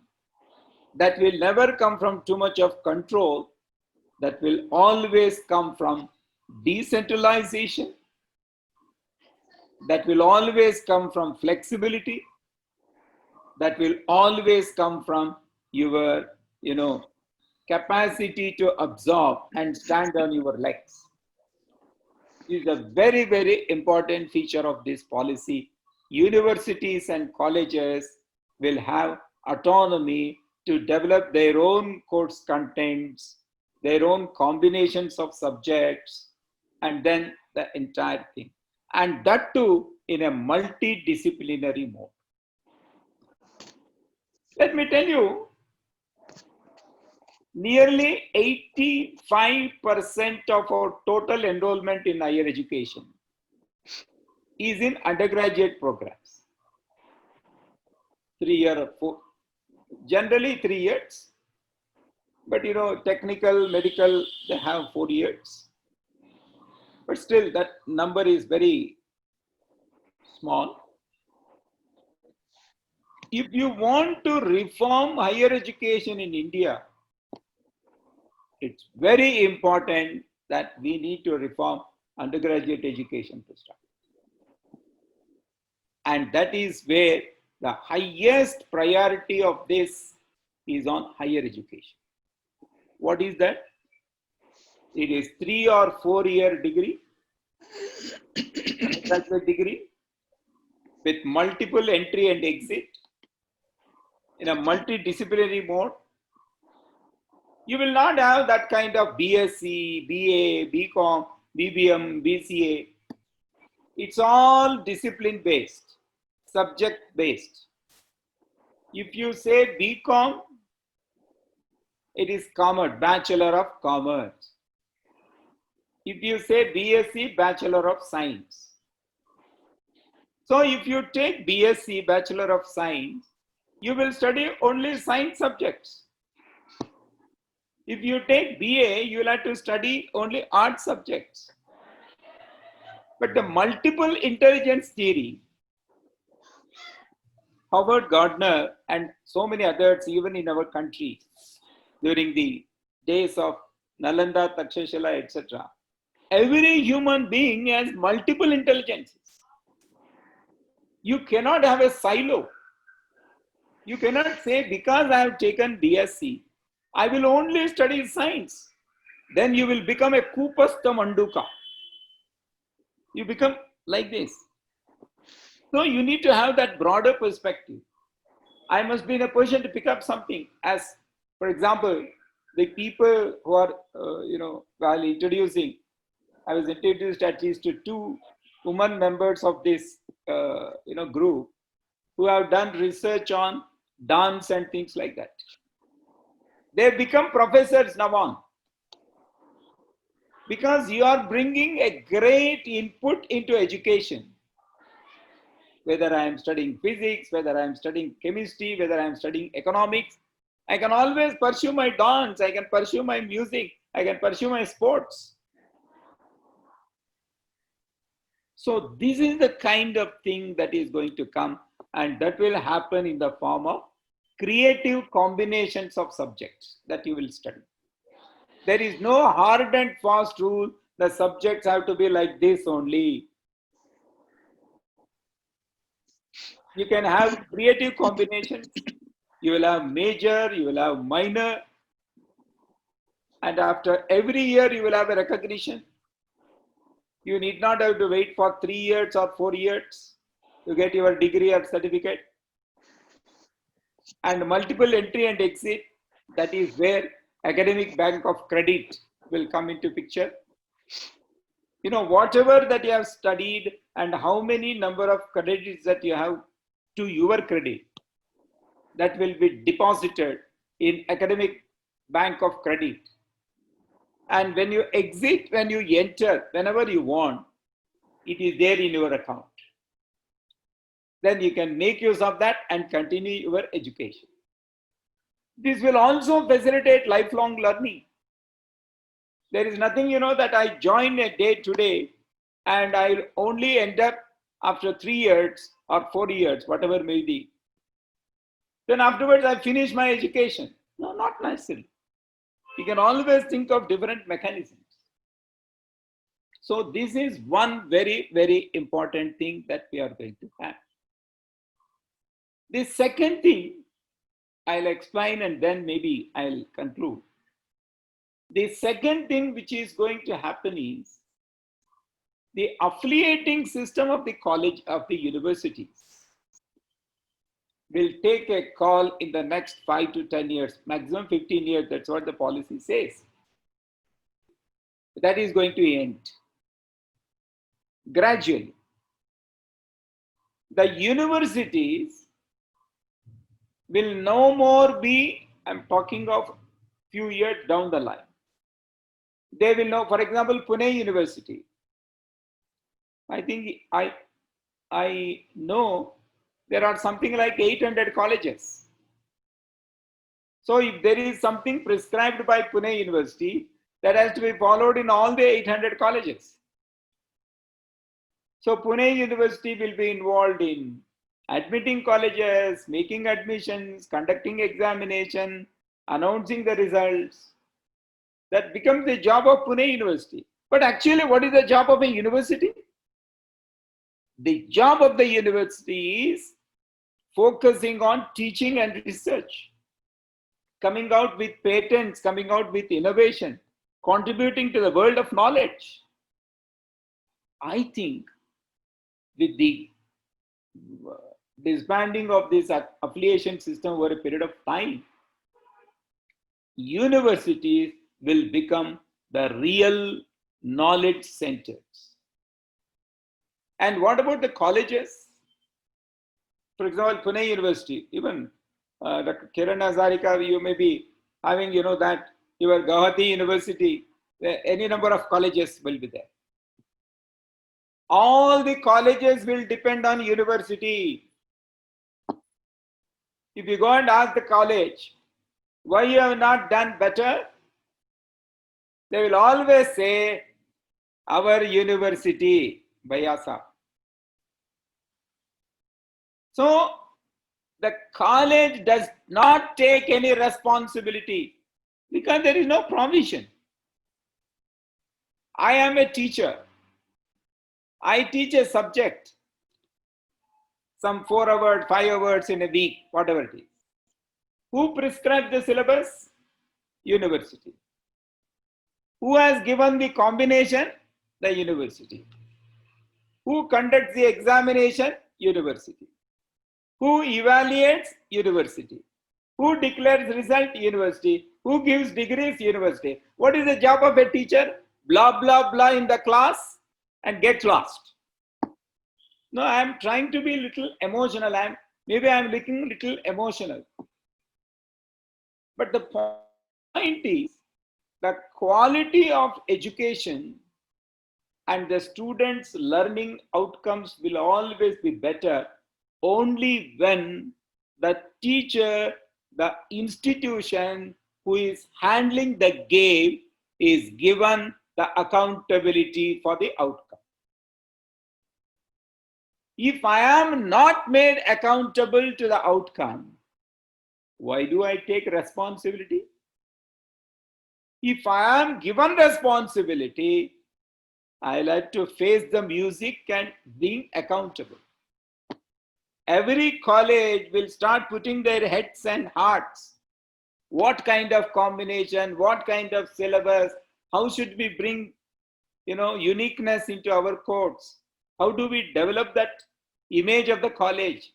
That will never come from too much of control. That will always come from decentralization. That will always come from flexibility. That will always come from your, capacity to absorb and stand on your legs. This is a very, very important feature of this policy. Universities and colleges will have autonomy to develop their own course contents, their own combinations of subjects, and then the entire thing. And that too in a multidisciplinary mode. Let me tell you, nearly 85% of our total enrollment in higher education is in undergraduate programs. 3 years or 4, generally 3 years, but technical, medical, they have 4 years. But still that number is very small. If you want to reform higher education in India, it's very important that we need to reform undergraduate education to start. And that is where the highest priority of this is on higher education. What is that? It is 3 or 4 year degree, undergraduate degree, with multiple entry and exit in a multidisciplinary mode. You will not have that kind of BSc, BA, BCom, BBM, BCA. It's all discipline based, subject based. If you say BCom, it is commerce, Bachelor of Commerce. If you say BSc, Bachelor of Science. So if you take BSc, Bachelor of Science, you will study only science subjects. If you take BA, you will have to study only art subjects. But the multiple intelligence theory, Howard Gardner and so many others, even in our country, during the days of Nalanda, Takshashila, etc., every human being has multiple intelligences. You cannot have a silo. You cannot say, because I have taken BSc, I will only study science. Then you will become a Kupasta Manduka. You become like this. So you need to have that broader perspective. I must be in a position to pick up something. As, for example, the people who are, while introducing, I was introduced at least to 2 women members of this, group who have done research on dance and things like that. They become professors now on. Because you are bringing a great input into education. Whether I am studying physics, whether I am studying chemistry, whether I am studying economics, I can always pursue my dance, I can pursue my music, I can pursue my sports. So this is the kind of thing that is going to come, and that will happen in the form of creative combinations of subjects that you will study. There is no hard and fast rule. The subjects have to be like this only. You can have creative combinations. You will have major, you will have minor, and after every year you will have a recognition. You need not have to wait for 3 years or 4 years to get your degree or certificate. And multiple entry and exit, that is where academic bank of credit will come into picture. You know, whatever that you have studied and how many number of credits that you have to your credit, that will be deposited in academic bank of credit. And when you exit, when you enter, whenever you want, it is there in your account. Then you can make use of that and continue your education. This will also facilitate lifelong learning. There is nothing, you know, that I join a day today and I'll only end up after 3 years or 4 years, whatever may be. Then afterwards I finish my education. No, not necessarily. You can always think of different mechanisms. So this is one very, very important thing that we are going to have. The second thing I'll explain and then maybe I'll conclude. The second thing which is going to happen is the affiliating system of the college, of the universities, will take a call in the next 5 to 10 years, maximum 15 years. That's what the policy says. That is going to end gradually. The universities will no more be, I'm talking of few years down the line. They will know, for example, Pune University. I think I know there are something like 800 colleges. So if there is something prescribed by Pune University, that has to be followed in all the 800 colleges. So Pune University will be involved in admitting colleges, making admissions, conducting examination, announcing the results. That becomes the job of Pune University. But actually, what is the job of a university? The job of the university is focusing on teaching and research, coming out with patents, coming out with innovation, contributing to the world of knowledge. I think with the disbanding of this affiliation system over a period of time, universities will become the real knowledge centers. And what about the colleges? For example, Pune University, even Dr. Kiran Hazarika, you may be having, you know, that your Guwahati University, any number of colleges will be there. All the colleges will depend on university. If you go and ask the college, why you have not done better? They will always say, our university, Bayasa. So, the college does not take any responsibility because there is no provision. I am a teacher. I teach a subject, some 4 hours, 5 hours in a week, whatever it is. Who prescribes the syllabus? University. Who has given the combination? The university. Who conducts the examination? University. Who evaluates? University. Who declares result? University. Who gives degrees? University. What is the job of a teacher? Blah, blah, blah in the class and get lost. No, I am trying to be a little emotional. Maybe I am looking a little emotional. But the point is, the quality of education and the students' learning outcomes will always be better only when the teacher, the institution who is handling the game is given the accountability for the outcome. If I am not made accountable to the outcome, why do I take responsibility? If I am given responsibility, I like to face the music and being accountable. Every college will start putting their heads and hearts. What kind of combination, what kind of syllabus, how should we bring, uniqueness into our course? How do we develop that image of the college?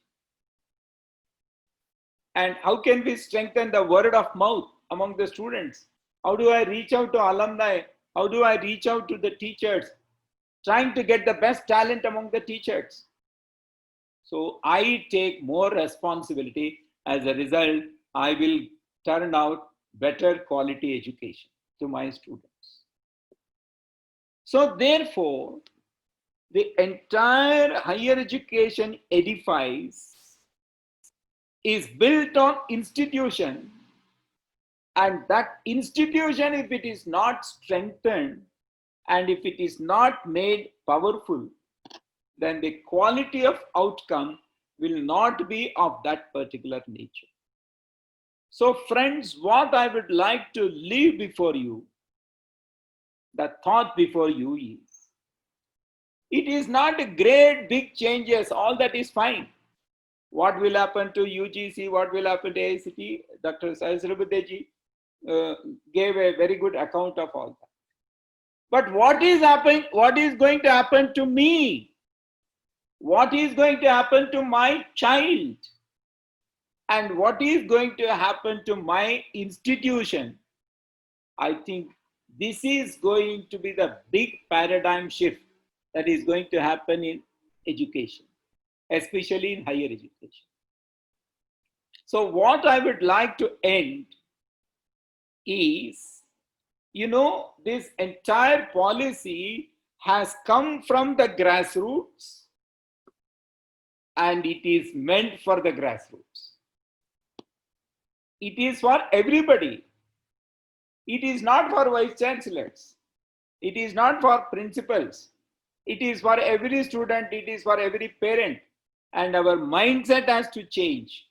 And how can we strengthen the word of mouth among the students? How do I reach out to alumni? How do I reach out to the teachers? Trying to get the best talent among the teachers. So I take more responsibility. As a result, I will turn out better quality education to my students. So therefore, the entire higher education edifice is built on institution, and that institution, if it is not strengthened and if it is not made powerful, then the quality of outcome will not be of that particular nature. So friends, what I would like to leave before you, the thought before you is, it is not a great big changes, all that is fine. What will happen to UGC, what will happen to AICT? Dr. Sahasrabudhe gave a very good account of all that. But what is happening? What is going to happen to me? What is going to happen to my child? And what is going to happen to my institution? I think this is going to be the big paradigm shift that is going to happen in education, especially in higher education. So what I would like to end is, this entire policy has come from the grassroots, and it is meant for the grassroots. It is for everybody. It is not for vice chancellors. It is not for principals. It is for every student. It is for every parent. And our mindset has to change.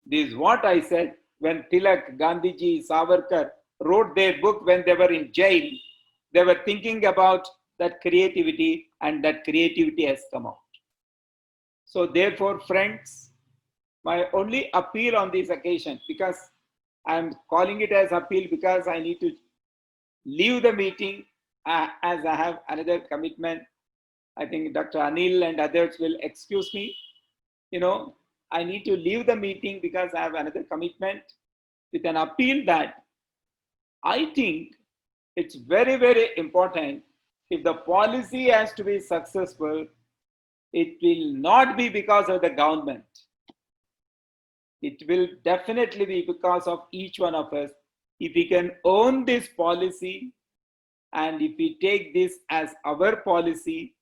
This is what I said when Tilak, Gandhiji, Savarkar wrote their book when they were in jail. They were thinking about that creativity, and that creativity has come out. So therefore, friends, my only appeal on this occasion, because I am calling it as appeal because I need to leave the meeting as I have another commitment. I think Dr. Anil and others will excuse me. I need to leave the meeting because I have another commitment, with an appeal that I think it's very, very important. If the policy has to be successful, it will not be because of the government. It will definitely be because of each one of us. If we can own this policy, and if we take this as our policy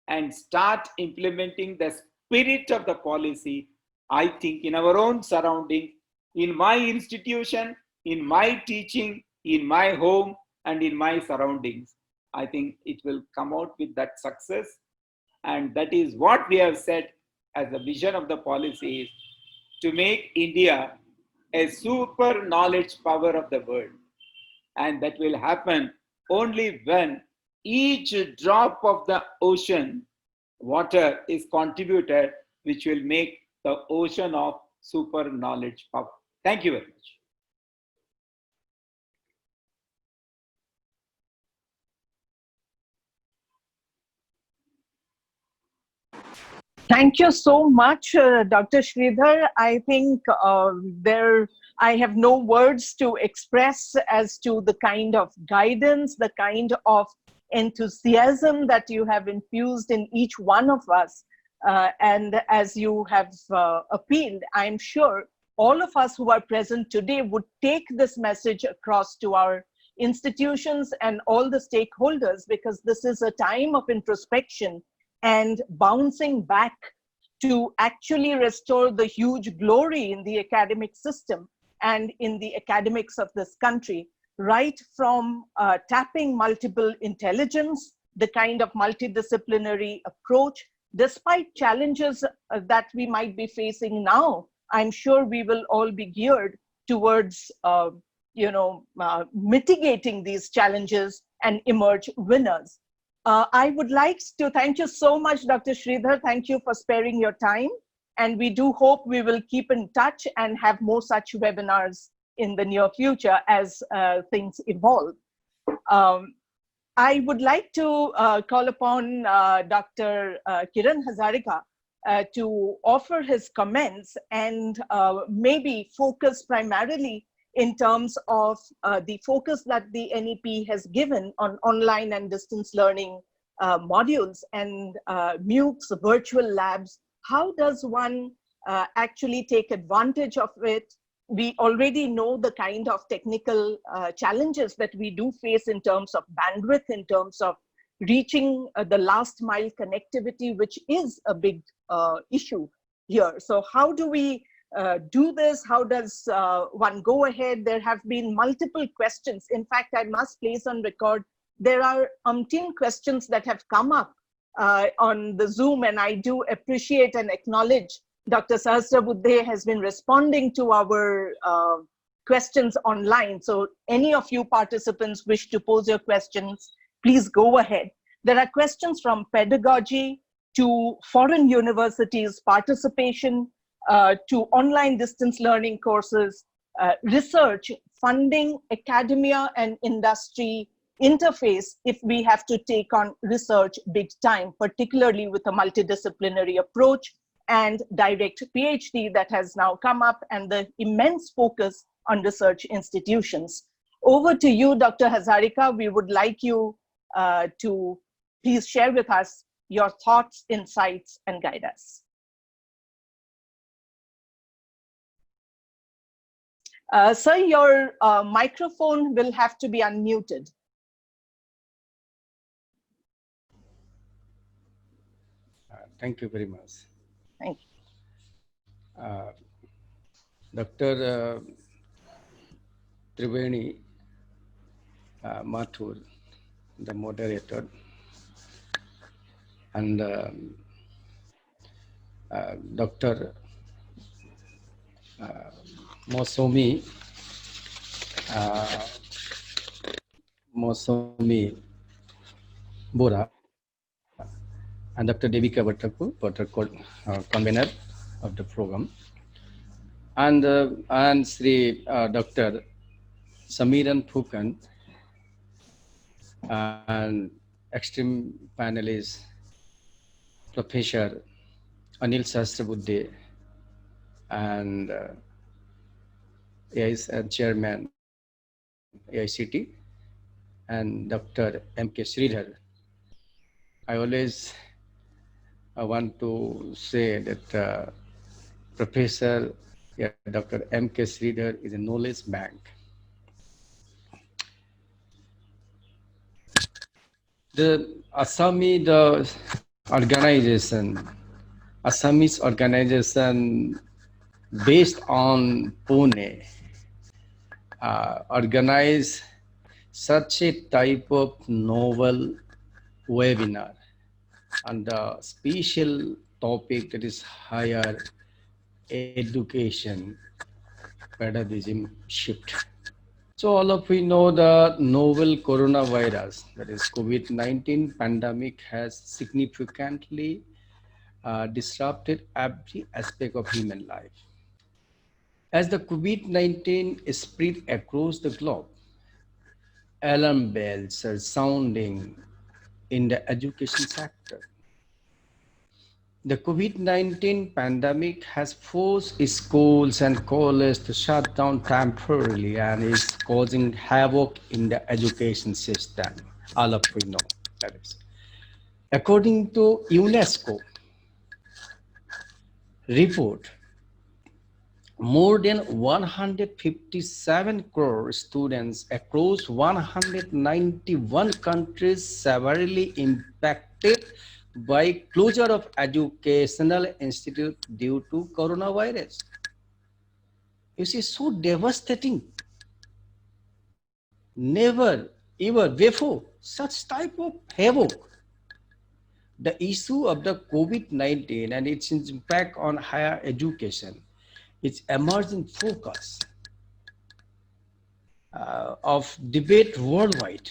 and start implementing the spirit of the policy, I think in our own surroundings, in my institution, in my teaching, in my home, and in my surroundings, I think it will come out with that success. And that is what we have said as the vision of the policy is to make India a super knowledge power of the world. And that will happen only when each drop of the ocean water is contributed, which will make the ocean of super knowledge power. Thank you very much. Thank you so much, Dr. Sridhar. I think I have no words to express as to the kind of guidance, the kind of enthusiasm that you have infused in each one of us. And as you have appealed, I'm sure all of us who are present today would take this message across to our institutions and all the stakeholders, because this is a time of introspection and bouncing back to actually restore the huge glory in the academic system and in the academics of this country, right from tapping multiple intelligence, the kind of multidisciplinary approach despite challenges that we might be facing now, I'm sure we will all be geared towards mitigating these challenges and emerge winners. I would like to thank you so much, Dr. Sridhar. Thank you for sparing your time. And we do hope we will keep in touch and have more such webinars in the near future as things evolve. I would like to call upon Dr. Kiran Hazarika to offer his comments and maybe focus primarily in terms of the focus that the NEP has given on online and distance learning modules and MOOCs, virtual labs. How does one actually take advantage of it? We already know the kind of technical challenges that we do face in terms of bandwidth, in terms of reaching the last mile connectivity, which is a big issue here. So how do we do this? How does one go ahead? There have been multiple questions. In fact, I must place on record, there are umpteen questions that have come up on the Zoom, and I do appreciate and acknowledge Dr. Sahasrabudhe has been responding to our questions online. So any of you participants wish to pose your questions, please go ahead. There are questions from pedagogy to foreign universities' participation, to online distance learning courses, research, funding, academia and industry interface if we have to take on research big time, particularly with a multidisciplinary approach and direct PhD that has now come up, and the immense focus on research institutions. Over to you, Dr. Hazarika. We would like you to please share with us your thoughts, insights, and guide us. Sir, your microphone will have to be unmuted. Thank you very much. Thank you. Dr. Triveni Mathur, the moderator, and Dr. Asomi Bora, and Dr. Devika Bhattakul, convener of the program, and Sri Dr. Samiran Phukan, and esteemed panelists, Professor Anil Sahasrabudhe, and Chairman AICT, and Dr. M.K. Sridhar. I always want to say that Professor Dr. M.K. Sridhar is a knowledge bank. The Assamese organization based on Pune organize such a type of novel webinar on the special topic that is higher education paradigm shift. So all of we know the novel coronavirus, that is COVID-19 pandemic, has significantly disrupted every aspect of human life. As the COVID-19 spread across the globe, alarm bells are sounding in the education sector. The COVID-19 pandemic has forced schools and colleges to shut down temporarily and is causing havoc in the education system. All of we know that is. According to UNESCO report, more than 157 crore students across 191 countries severely impacted by closure of educational institutes due to coronavirus. You see, so devastating. Never, ever before, such type of havoc the issue of the COVID-19 and its impact on higher education is emerging focus of debate worldwide.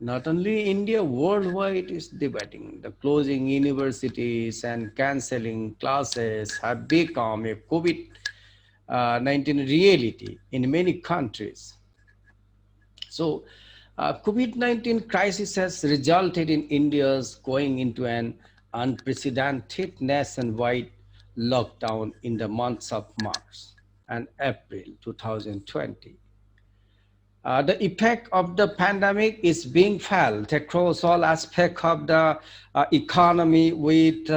Not only India, worldwide is debating. The closing universities and cancelling classes have become a COVID-19 reality in many countries. So, COVID-19 crisis has resulted in India's going into an unprecedented nationwide lockdown in the months of March and April 2020. The effect of the pandemic is being felt across all aspects of the economy with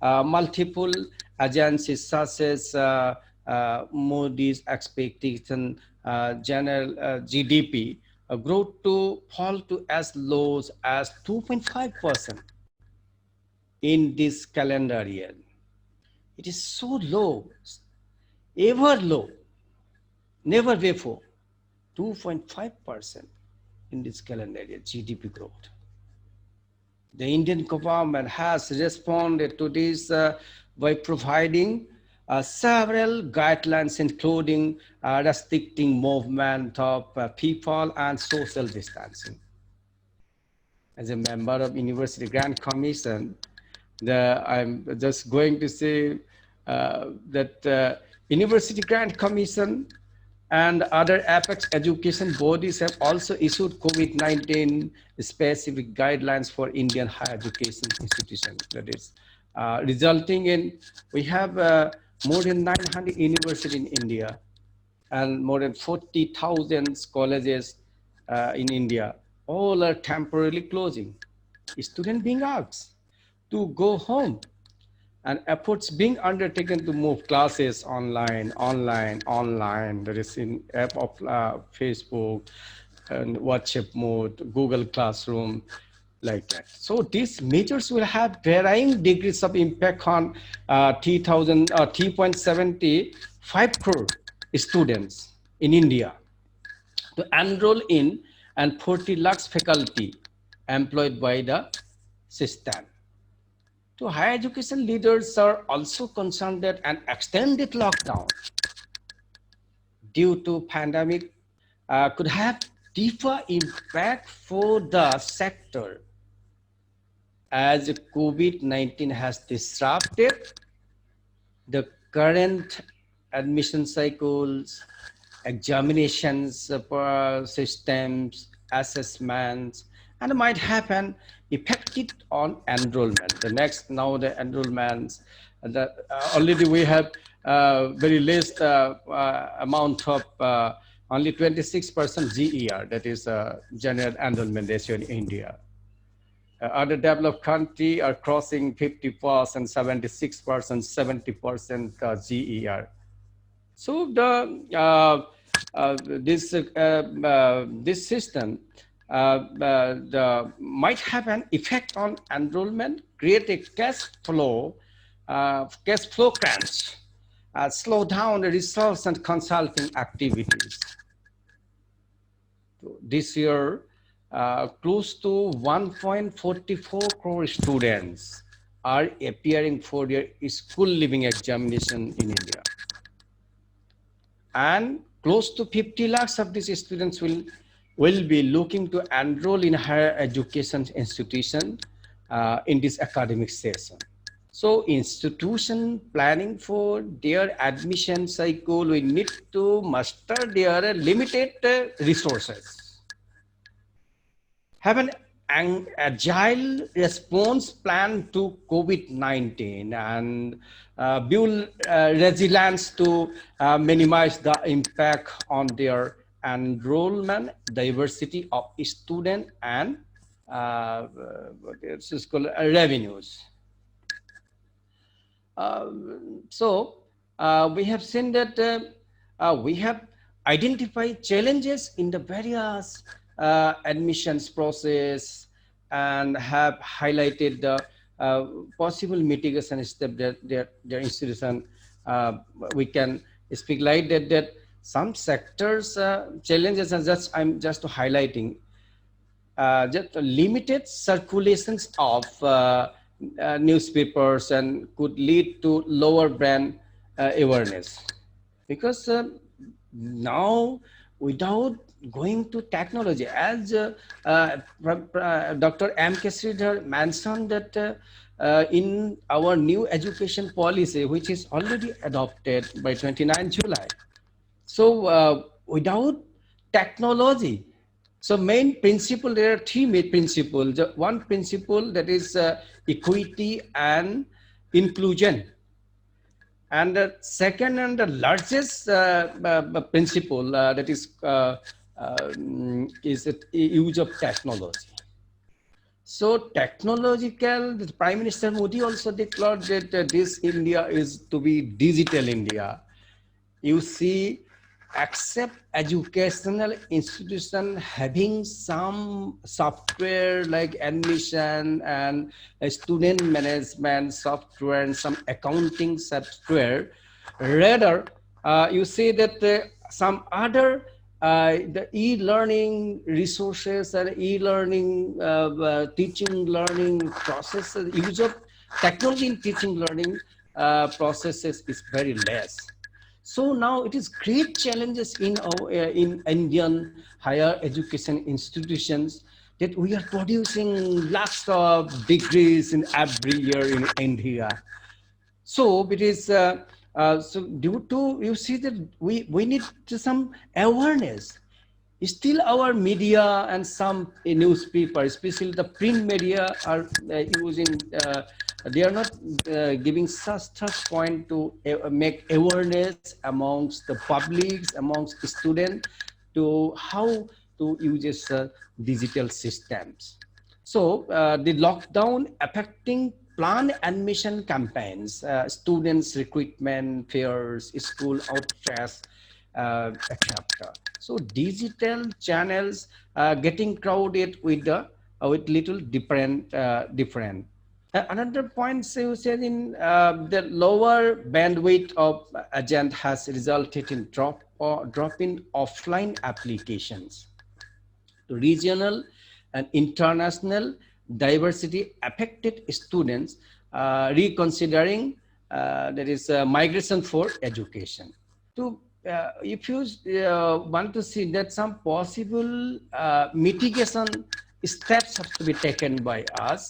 multiple agencies such as Moody's expectation general GDP growth to fall to as low as 2.5% in this calendar year. It is so low, ever low, never before. 2.5% in this calendar year GDP growth. The Indian government has responded to this by providing several guidelines, including restricting movement of people and social distancing. As a member of University Grant Commission, I'm just going to say that University Grant Commission and other apex education bodies have also issued COVID-19 specific guidelines for Indian higher education institutions. That is resulting in, we have more than 900 universities in India and more than 40,000 colleges in India. All are temporarily closing. Students being asked to go home, and efforts being undertaken to move classes online. That is in app of Facebook and WhatsApp mode, Google Classroom, like that. So these measures will have varying degrees of impact on 3.75 crore students in India to enroll in and 40 lakhs faculty employed by the system. So higher education leaders are also concerned that an extended lockdown due to pandemic could have deeper impact for the sector, as COVID-19 has disrupted the current admission cycles, examinations systems, assessments, and might have an effect on enrollment. The next, now the enrollments, already we have very less amount of only 26% GER, that is general enrollment ratio in India. Other developed countries are crossing 50%, 76%, 70% GER. So this system might have an effect on enrollment, create a cash flow crunch, slow down the research and consulting activities. This year, close to 1.44 crore students are appearing for their school leaving examination in India. And close to 50 lakhs of these students will be looking to enroll in higher education institution in this academic session. So institution planning for their admission cycle, we need to muster their limited resources, have an agile response plan to COVID-19, and build resilience to minimize the impact on their enrollment, diversity of student, and school revenues. So we have seen that we have identified challenges in the various admissions process and have highlighted the possible mitigation step that their institution we can speak like that some sectors challenges, and I'm just highlighting just limited circulations of newspapers and could lead to lower brand awareness. Because now, without going to technology, as Dr. M.K. Sridhar mentioned that in our new education policy, which is already adopted by 29 July. So without technology, so main principle, there are three main principles. One principle that is equity and inclusion. And the second and the largest principle is the use of technology. So technological, the Prime Minister Modi also declared that this India is to be digital India. You see, except educational institution having some software like admission and student management software and some accounting software, rather you see that some other the e-learning resources and e-learning teaching learning processes, use of technology in teaching learning processes is very less. So now it is great challenges in our in Indian higher education institutions that we are producing lots of degrees in every year in India. So it is so due to, you see that we need some awareness. Still our media and some newspapers, especially the print media, are using they are not giving such point to make awareness amongst the publics, amongst students, to how to use digital systems. So the lockdown affecting plan admission campaigns, students recruitment fairs, school outreach, etc. So digital channels getting crowded with the with little different. Another point, so you said in the lower bandwidth of agent has resulted in drop in offline applications. Regional and international diversity affected students reconsidering that is migration for education. To if you want to see that some possible mitigation steps have to be taken by us,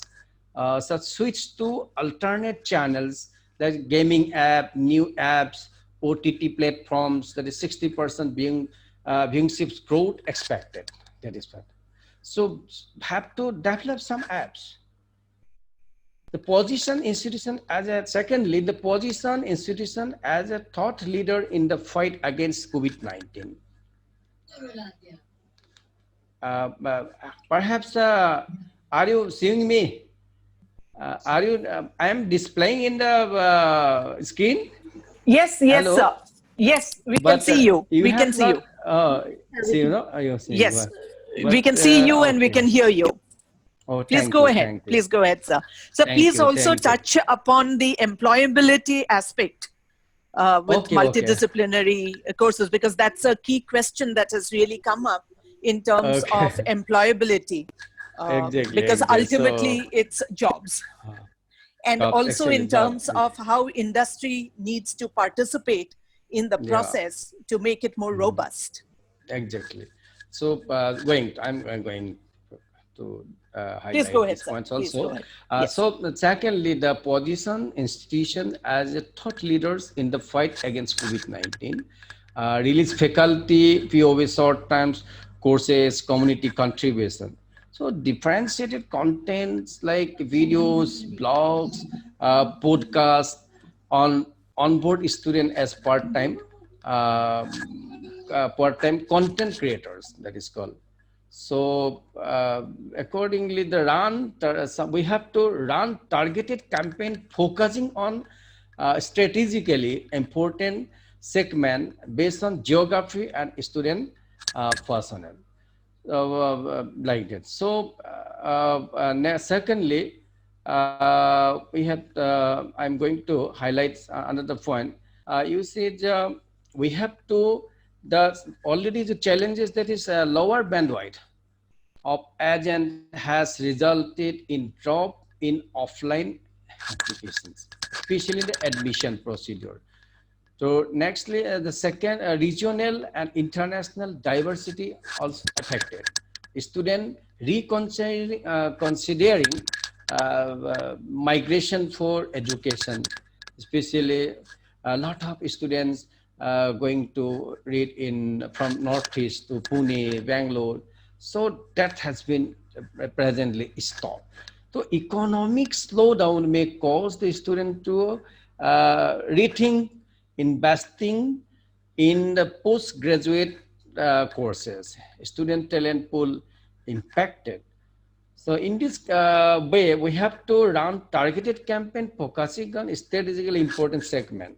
such switch to alternate channels like gaming app, new apps, OTT platforms, that is 60% being viewership growth expected. That is what. So have to develop some apps. The position institution as a, secondly, the position institution as a thought leader in the fight against COVID-19. Perhaps, are you seeing me? Are you, I am displaying in the screen? Yes, yes, Hello? sir. Yes, we can see you. We can see you. See, you know, are you seeing? Yes, we can see you and we can hear you. Oh, please go ahead. Please go ahead, sir. So please also touch upon the employability aspect with multidisciplinary courses, because that's a key question that has really come up in terms of employability. Because ultimately it's jobs. And also in terms of how industry needs to participate in the process to make it more robust. Exactly. So I'm going to highlight these points also. So secondly, the position institution as a thought leaders in the fight against COVID-19, release faculty, POV short terms courses, community contribution. So differentiated contents like videos, blogs, podcasts on onboard student as part-time content creators, that is called. So accordingly, we have to run targeted campaign focusing on strategically important segment based on geography and student personnel. Like that. So secondly, we have I'm going to highlight another point. You said we have to already the challenges, that is lower bandwidth of agent has resulted in drop in offline applications, especially the admission procedure. So nextly, the second, regional and international diversity also affected. Student considering migration for education, especially a lot of students going to read in from Northeast to Pune, Bangalore. So that has been presently stopped. So economic slowdown may cause the student to rethink investing in the postgraduate courses. Student talent pool impacted. So in this way, we have to run targeted campaign focusing on strategically important segment.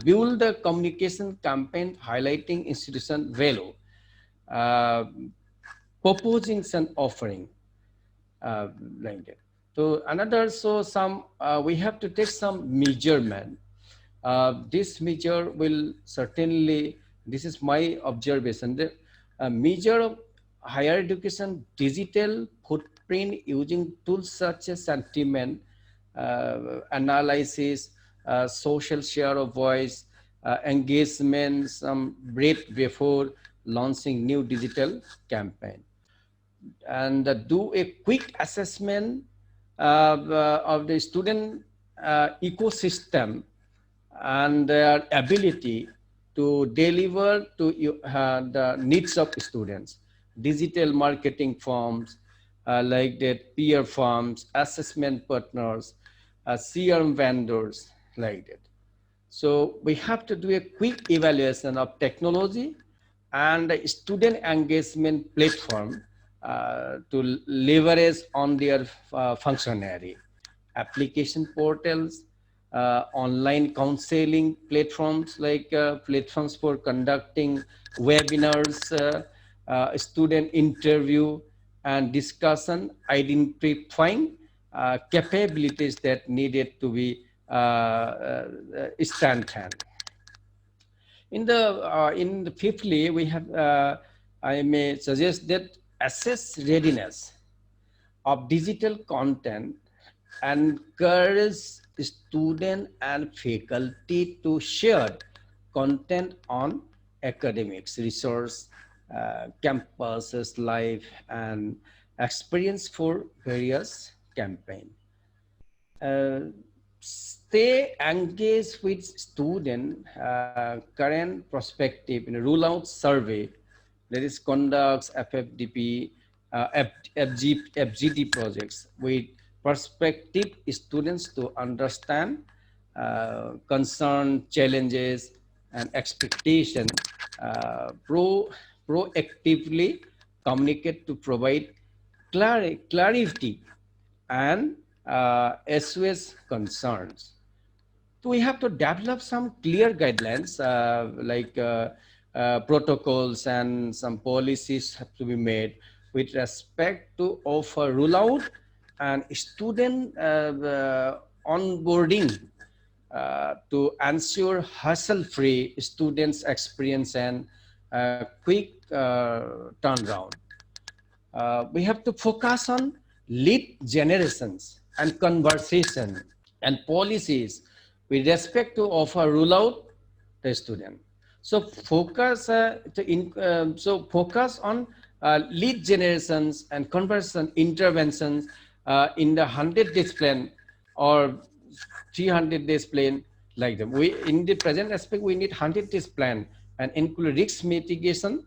Build the communication campaign highlighting institution value, uh, proposing some offering like that. So another, so some we have to take some measurement. This measure will certainly, this is my observation, the measure of higher education digital footprint using tools such as sentiment analysis, social share of voice, engagement, some breadth before launching new digital campaign, and do a quick assessment of the student ecosystem and their ability to deliver to the needs of students. Digital marketing firms like that, peer firms, assessment partners, CRM vendors like that. So we have to do a quick evaluation of technology and student engagement platform to leverage on their functionality. Application portals, online counseling platforms like platforms for conducting webinars, student interview and discussion, identifying capabilities that needed to be strengthened. In the fifthly, we have I may suggest that assess readiness of digital content, encourage student and faculty to share content on academics, resource, campuses, life, and experience for various campaign. Stay engaged with student current perspective in a rule out survey that is conducts FFDP, FGD projects with prospective students to understand concern, challenges, and expectation, proactively communicate to provide clarity and assuage concerns. So we have to develop some clear guidelines like protocols and some policies have to be made with respect to offer rule out and student onboarding to ensure hassle-free students experience and quick turnaround. We have to focus on lead generations and conversation and policies with respect to offer rule out the student. So focus focus on lead generations and conversion interventions in the 100 days plan or 300 days plan like them. We in the present aspect we need 100 days plan and include risk mitigation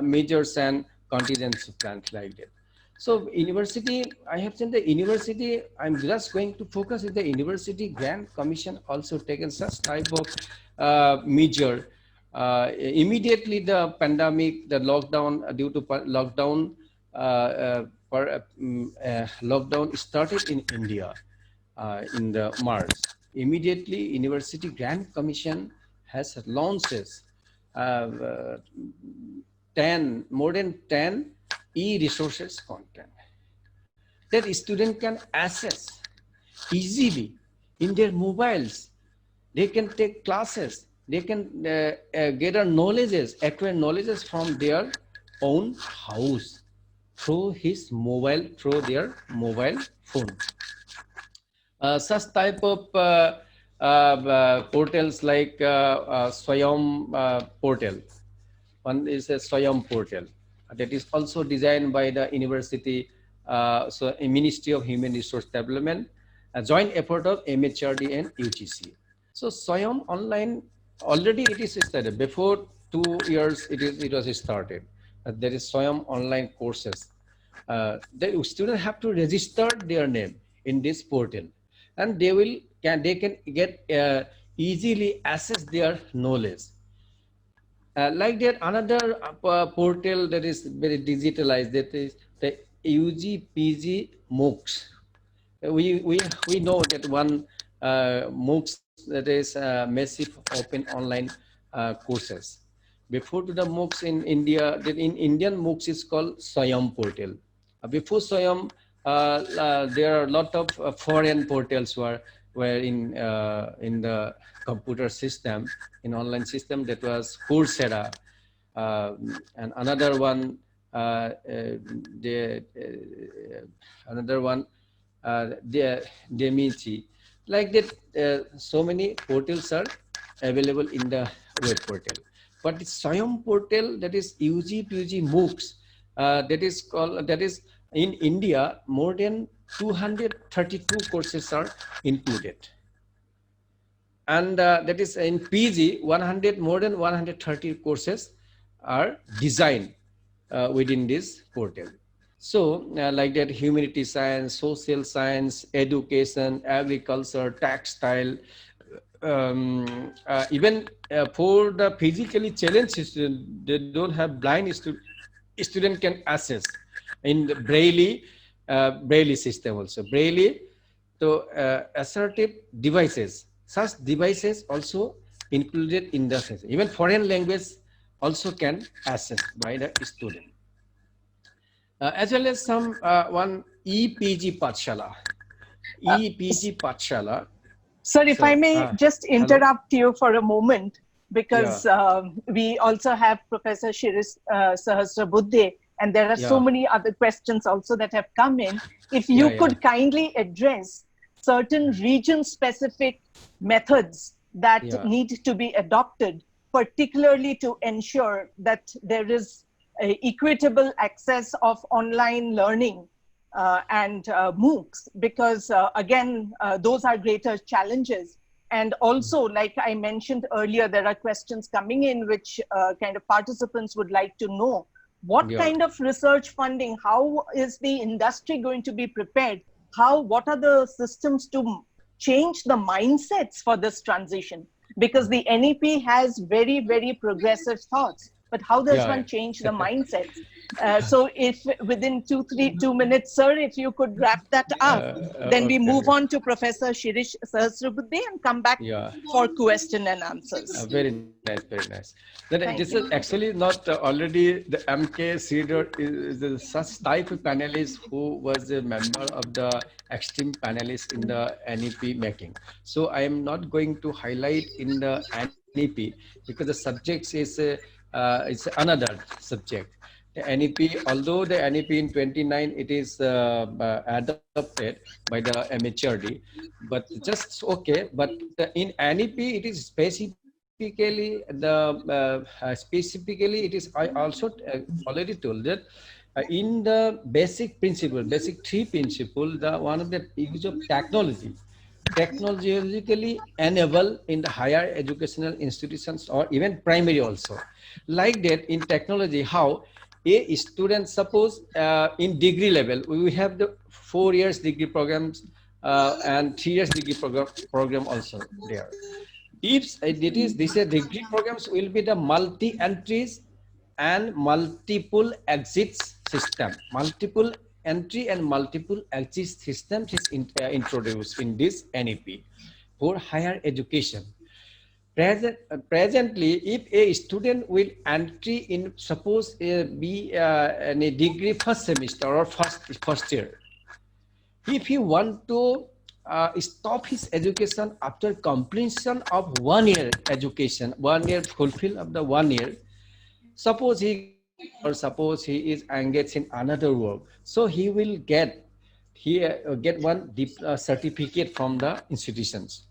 measures and contingency plans like that. So university, I have seen the university, I'm just going to focus with the University Grant Commission also taken such type of measure. Immediately the pandemic, the lockdown, due to lockdown, lockdown started in India in the March. Immediately University Grant Commission has launches more than 10 e-resources content that student can access easily in their mobiles. They can take classes, they can gather knowledges, acquire knowledges from their own house. through their mobile phone. Such type of portals like Swayam portal. One is a Swayam portal that is also designed by the university, so a Ministry of Human Resource Development, a joint effort of MHRD and UGC. So Swayam online already it is started before 2 years. It was started. There is Swayam online courses. The students have to register their name in this portal, and they can get easily access their knowledge. Like that, another portal that is very digitalized, that is the UG PG MOOCs. We know that one MOOCs, that is massive open online courses. Before to the MOOCs in India, that in Indian MOOCs is called Swayam portal. Before Swayam, there are a lot of foreign portals were in the computer system, in online system, that was Coursera, and another one, another one, Demichi. Like that, so many portals are available in the web portal. But the Swayam portal, that is UG PG MOOCs, that is in India, more than 232 courses are included. And that is in PG, more than 130 courses are designed within this portal. So like that, humanity science, social science, education, agriculture, textile, even for the physically challenged students, they don't have blind student can access in the Braille system also. Braille, so assertive devices, such devices also included in the system. Even foreign language also can access by the student. As well as some one EPG Pathshala. EPG Pathshala. Sir, if I may just interrupt you for a moment, because we also have Professor Sahasrabudhe, and there are so many other questions also that have come in. If you could kindly address certain region-specific methods that need to be adopted, particularly to ensure that there is equitable access of online learning and MOOCs, because again, those are greater challenges. And also, like I mentioned earlier, there are questions coming in which kind of participants would like to know. What kind of research funding, how is the industry going to be prepared? What are the systems to change the mindsets for this transition? Because the NEP has very, very progressive thoughts. But how does one change the mindsets? So if within 2 minutes, sir, if you could wrap that up, then we move on to Professor Shirish Sahasrabudhe and come back for question and answers. Very nice, very nice. This is actually not already the MK Sridhar is such type of panelist who was a member of the esteemed panelist in the NEP making. So I am not going to highlight in the NEP because the subject is it's another subject. The NEP, although the NEP in 29, it is adopted by the MHRD, but just okay. But in NEP, it is specifically it is, I also already told that in the basic three principle, the one of the use of technologically enable in the higher educational institutions or even primary also. Like that in technology, how a student, suppose in degree level, we have the 4 years degree programs and 3 years degree program also there. If it is, these degree programs will be the multi-entries and multiple exits system. Multiple entry and multiple exit systems is introduced in this NEP for higher education. Presently, if a student will entry in, suppose be in a degree first semester or first year, if he want to stop his education after completion of 1 year education, 1 year fulfill of the 1 year, suppose he or suppose he is engaged in another work, so he will get one certificate from the institutions.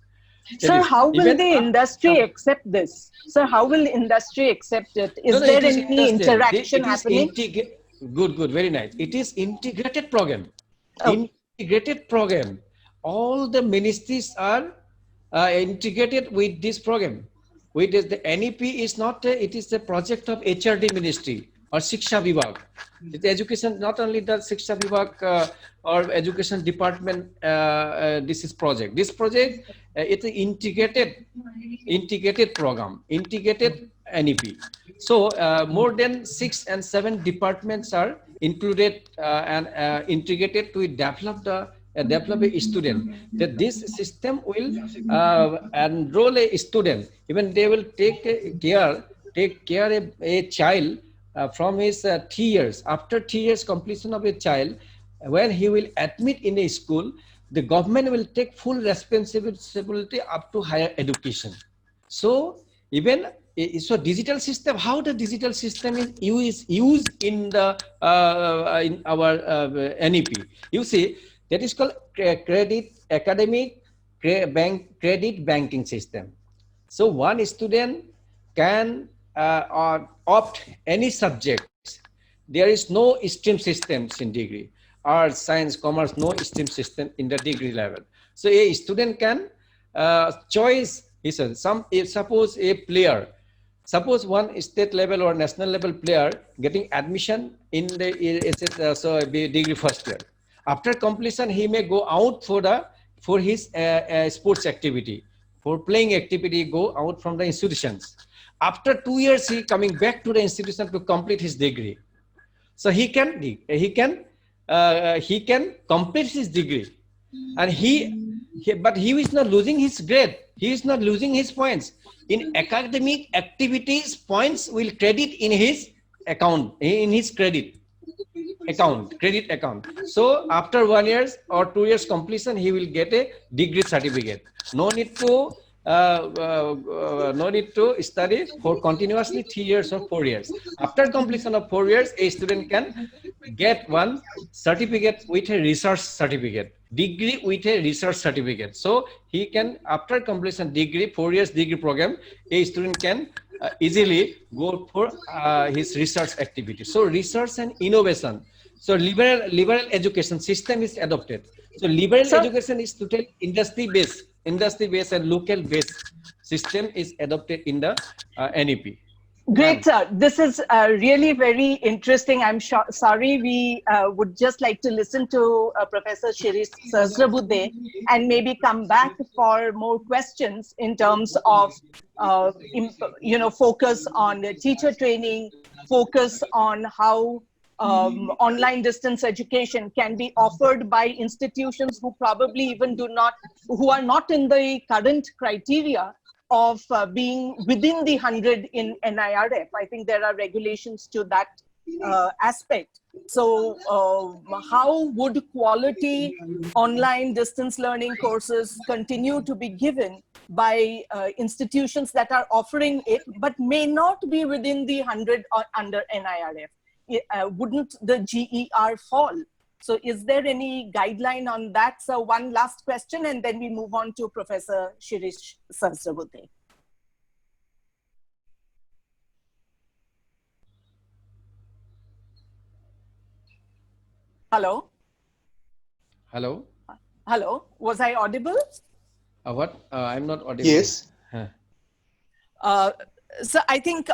Sir, how will Even the industry accept this? Sir, how will industry accept it? Is no, there it is any interesting. interaction It is happening? good, very nice. It is integrated program. Okay. Integrated program. All the ministries are integrated with this program. With this, the NEP is not it is the project of HRD ministry or Shiksha Vibhag. The education, not only the Shiksha Vibhag or education department, this is project. This project, it's an integrated program, integrated NEP. So more than 6 and 7 departments are included and integrated to develop a student. That this system will enroll a student. Even they will take care a child from his 3 years. After 3 years completion of a child, when he will admit in a school, the government will take full responsibility up to higher education. So even so, digital system, how the digital system is used in the in our NEP. You see, that is called credit banking system. So one student can opt any subjects. There is no stream systems in degree. Arts, science, commerce, no stream system in the degree level. So a student can choice. Suppose a player, suppose one state level or national level player getting admission in the degree first year. After completion, he may go out for his sports activity, for playing activity, go out from the institutions. After 2 years, he coming back to the institution to complete his degree. So he can complete his degree, and but he is not losing his grade. He is not losing his points. In academic activities, points will credit in his account, in his credit account. So after 1 year or 2 years completion, he will get a degree certificate. No need to study for continuously 3 years or 4 years. After completion of 4 years, a student can get one certificate with a research certificate, degree with a research certificate. So he can, after completion degree, 4 years degree program, a student can easily go for his research activity. So research and innovation. So liberal education system is adopted. So liberal education is totally industry-based and local-based system is adopted in the NEP. Great, sir. This is really very interesting. I'm sorry, we would just like to listen to Professor Sahasrabudhe and maybe come back for more questions in terms of, focus on the teacher training, focus on how online distance education can be offered by institutions who probably even who are not in the current criteria of being within the 100 in NIRF. I think there are regulations to that aspect. So how would quality online distance learning courses continue to be given by institutions that are offering it, but may not be within the 100 or under NIRF? Wouldn't the GER fall? So is there any guideline on that? So one last question, and then we move on to Professor Sahasrabudhe. Hello? Hello? Hello, was I audible? What? I'm not audible. Yes. So I think,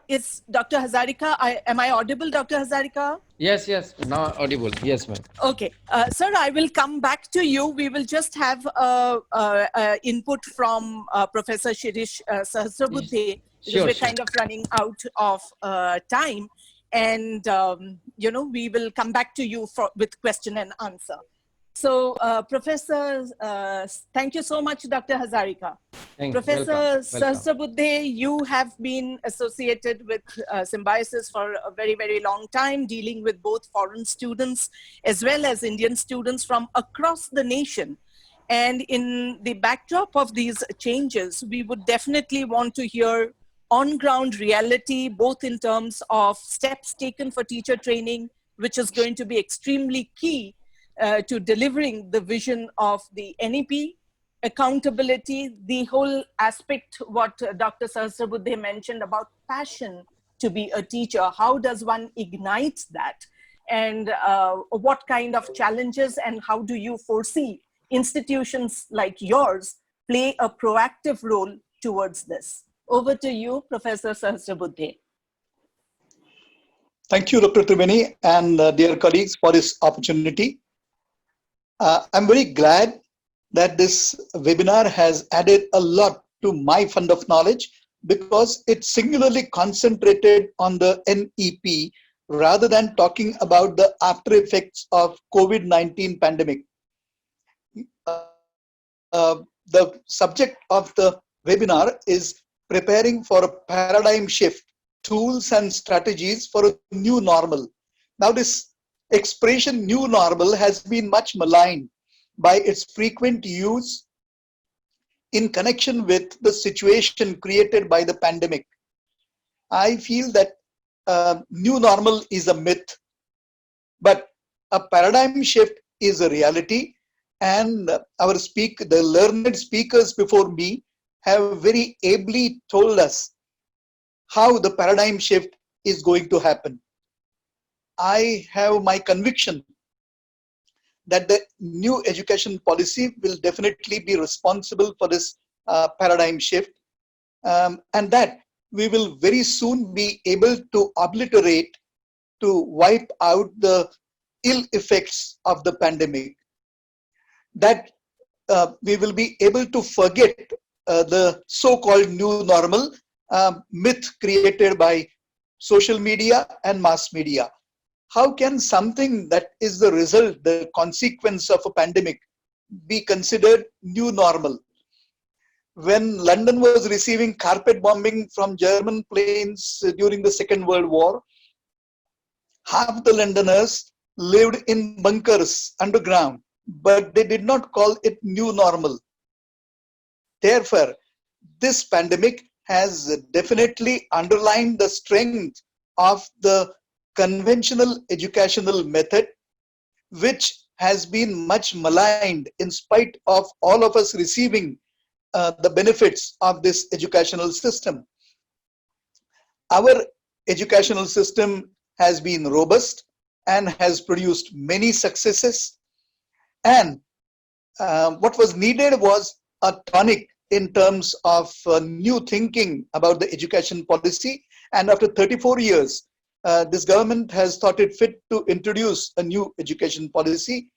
is Dr. Hazarika, am I audible, Dr. Hazarika? Yes, now audible. Yes, ma'am. Okay. Sir, I will come back to you. We will just have input from Professor Sahasrabudhe, because we're kind of running out of time. And, we will come back to you with question and answer. So, Professor, thank you so much, Dr. Hazarika. Professor Sahasrabudhe, you have been associated with Symbiosis for a very, very long time, dealing with both foreign students as well as Indian students from across the nation. And in the backdrop of these changes, we would definitely want to hear on-ground reality, both in terms of steps taken for teacher training, which is going to be extremely key to delivering the vision of the NEP, accountability, the whole aspect, what Dr. Sahasrabudhe mentioned about passion to be a teacher. How does one ignite that? And what kind of challenges and how do you foresee institutions like yours play a proactive role towards this? Over to you, Professor Sahasrabudhe. Thank you, Dr. Triveni, and dear colleagues, for this opportunity. I'm very glad that this webinar has added a lot to my fund of knowledge, because it singularly concentrated on the NEP rather than talking about the after effects of COVID-19 pandemic. The subject of the webinar is preparing for a paradigm shift, tools and strategies for a new normal. Now, this expression new normal has been much maligned by its frequent use in connection with the situation created by the pandemic. I feel that new normal is a myth, but a paradigm shift is a reality, and the learned speakers before me have very ably told us how the paradigm shift is going to happen. I have my conviction that the new education policy will definitely be responsible for this paradigm shift, and that we will very soon be able to obliterate, to wipe out the ill effects of the pandemic. That we will be able to forget the so-called new normal myth created by social media and mass media. How can something that is the result, the consequence of a pandemic, be considered new normal? When London was receiving carpet bombing from German planes during the Second World War, half the Londoners lived in bunkers underground, but they did not call it new normal. Therefore, this pandemic has definitely underlined the strength of the conventional educational method, which has been much maligned in spite of all of us receiving the benefits of this educational system. Our educational system has been robust and has produced many successes, and what was needed was a tonic in terms of new thinking about the education policy. And after 34 years, this government has thought it fit to introduce a new education policy.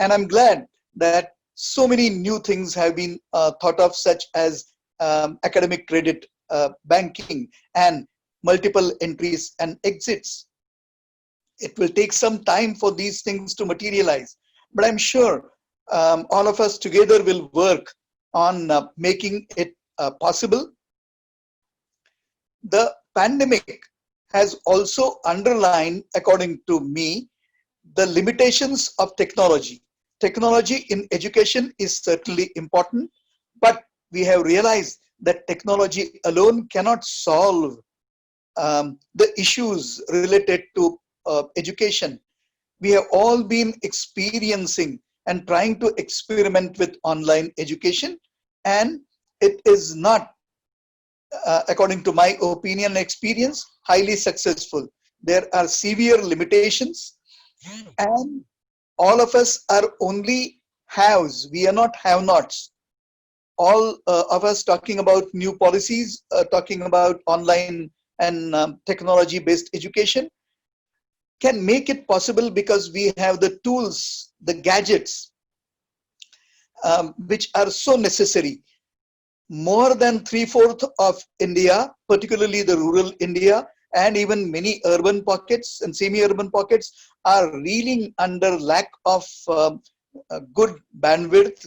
And I'm glad that so many new things have been thought of, such as academic credit banking and multiple entries and exits. It will take some time for these things to materialize, but I'm sure all of us together will work on making it possible. The pandemic has also underlined, according to me, the limitations of technology. Technology in education is certainly important, but we have realized that technology alone cannot solve the issues related to education. We have all been experiencing and trying to experiment with online education, and it is not, according to my opinion and experience, highly successful. There are severe limitations, and all of us are only haves. We are not have-nots. All of us talking about new policies, talking about online and technology-based education, can make it possible because we have the tools, the gadgets, which are so necessary. More than 3/4 of India, particularly the rural India, and even many urban pockets and semi-urban pockets, are reeling under lack of good bandwidth,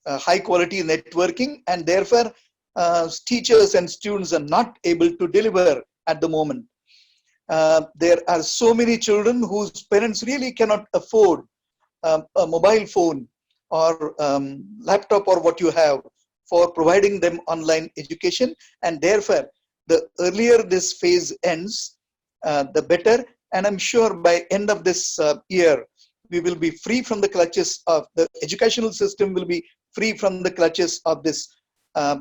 high quality networking, and therefore teachers and students are not able to deliver at the moment. There are so many children whose parents really cannot afford a mobile phone or laptop or what you have for providing them online education, and therefore the earlier this phase ends, the better. And I'm sure by end of this year, we will be free from the clutches of the educational system, will be free from the clutches of this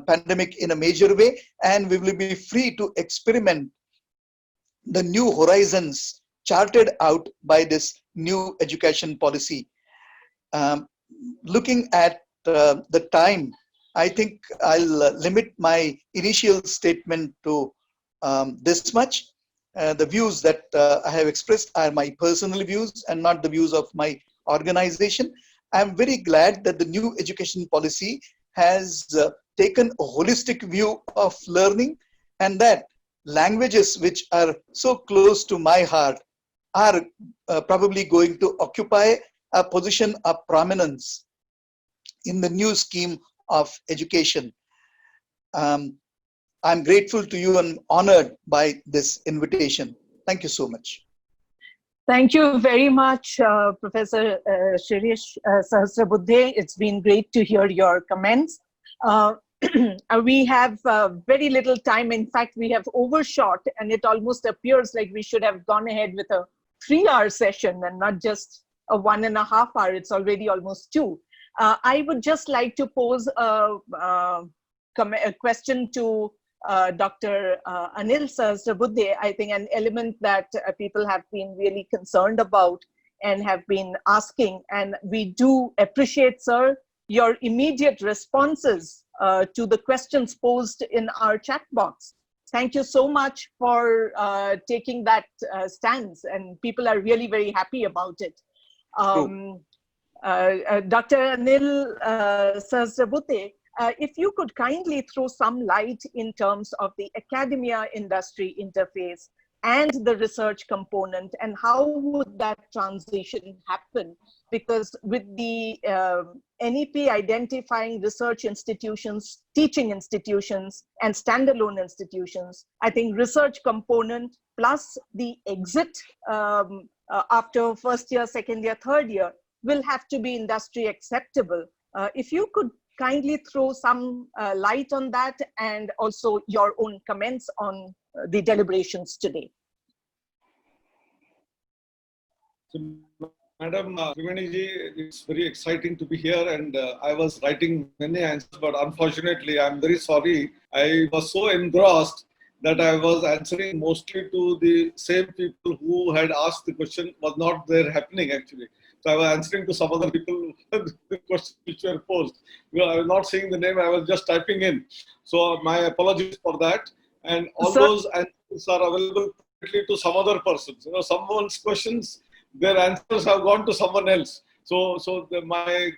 pandemic in a major way, and we will be free to experiment the new horizons charted out by this new education policy. Looking at the time, I think I'll limit my initial statement to this much. The views that I have expressed are my personal views and not the views of my organization. I'm very glad that the new education policy has taken a holistic view of learning, and that languages which are so close to my heart are probably going to occupy a position of prominence in the new scheme of education. I'm grateful to you and honored by this invitation. Thank you so much. Thank you very much, Professor Shirish Sahasrabudhe. It's been great to hear your comments. We have very little time. In fact, we have overshot, and it almost appears like we should have gone ahead with a 3-hour session and not just a 1.5 hour. It's already almost 2. I would just like to pose a question to Dr. Anil Sahasrabudhe. I think an element that people have been really concerned about and have been asking, and we do appreciate, sir, your immediate responses to the questions posed in our chat box. Thank you so much for taking that stance, and people are really very happy about it. Dr. Anil Sahasrabudhe, if you could kindly throw some light in terms of the academia-industry interface and the research component, and how would that transition happen? Because with the NEP identifying research institutions, teaching institutions, and standalone institutions, I think research component plus the exit after first year, second year, third year will have to be industry acceptable. If you could kindly throw some light on that, and also your own comments on the deliberations today. So, Madam Triveni-ji, it's very exciting to be here, and I was writing many answers, but unfortunately, I'm very sorry. I was so engrossed that I was answering mostly to the same people who had asked the question, was not there happening actually. So I was answering to some other people the questions which were posed. You know, I was not seeing the name, I was just typing in. So my apologies for that. And all those answers are available to some other persons. You know, someone's questions, their answers have gone to someone else. So my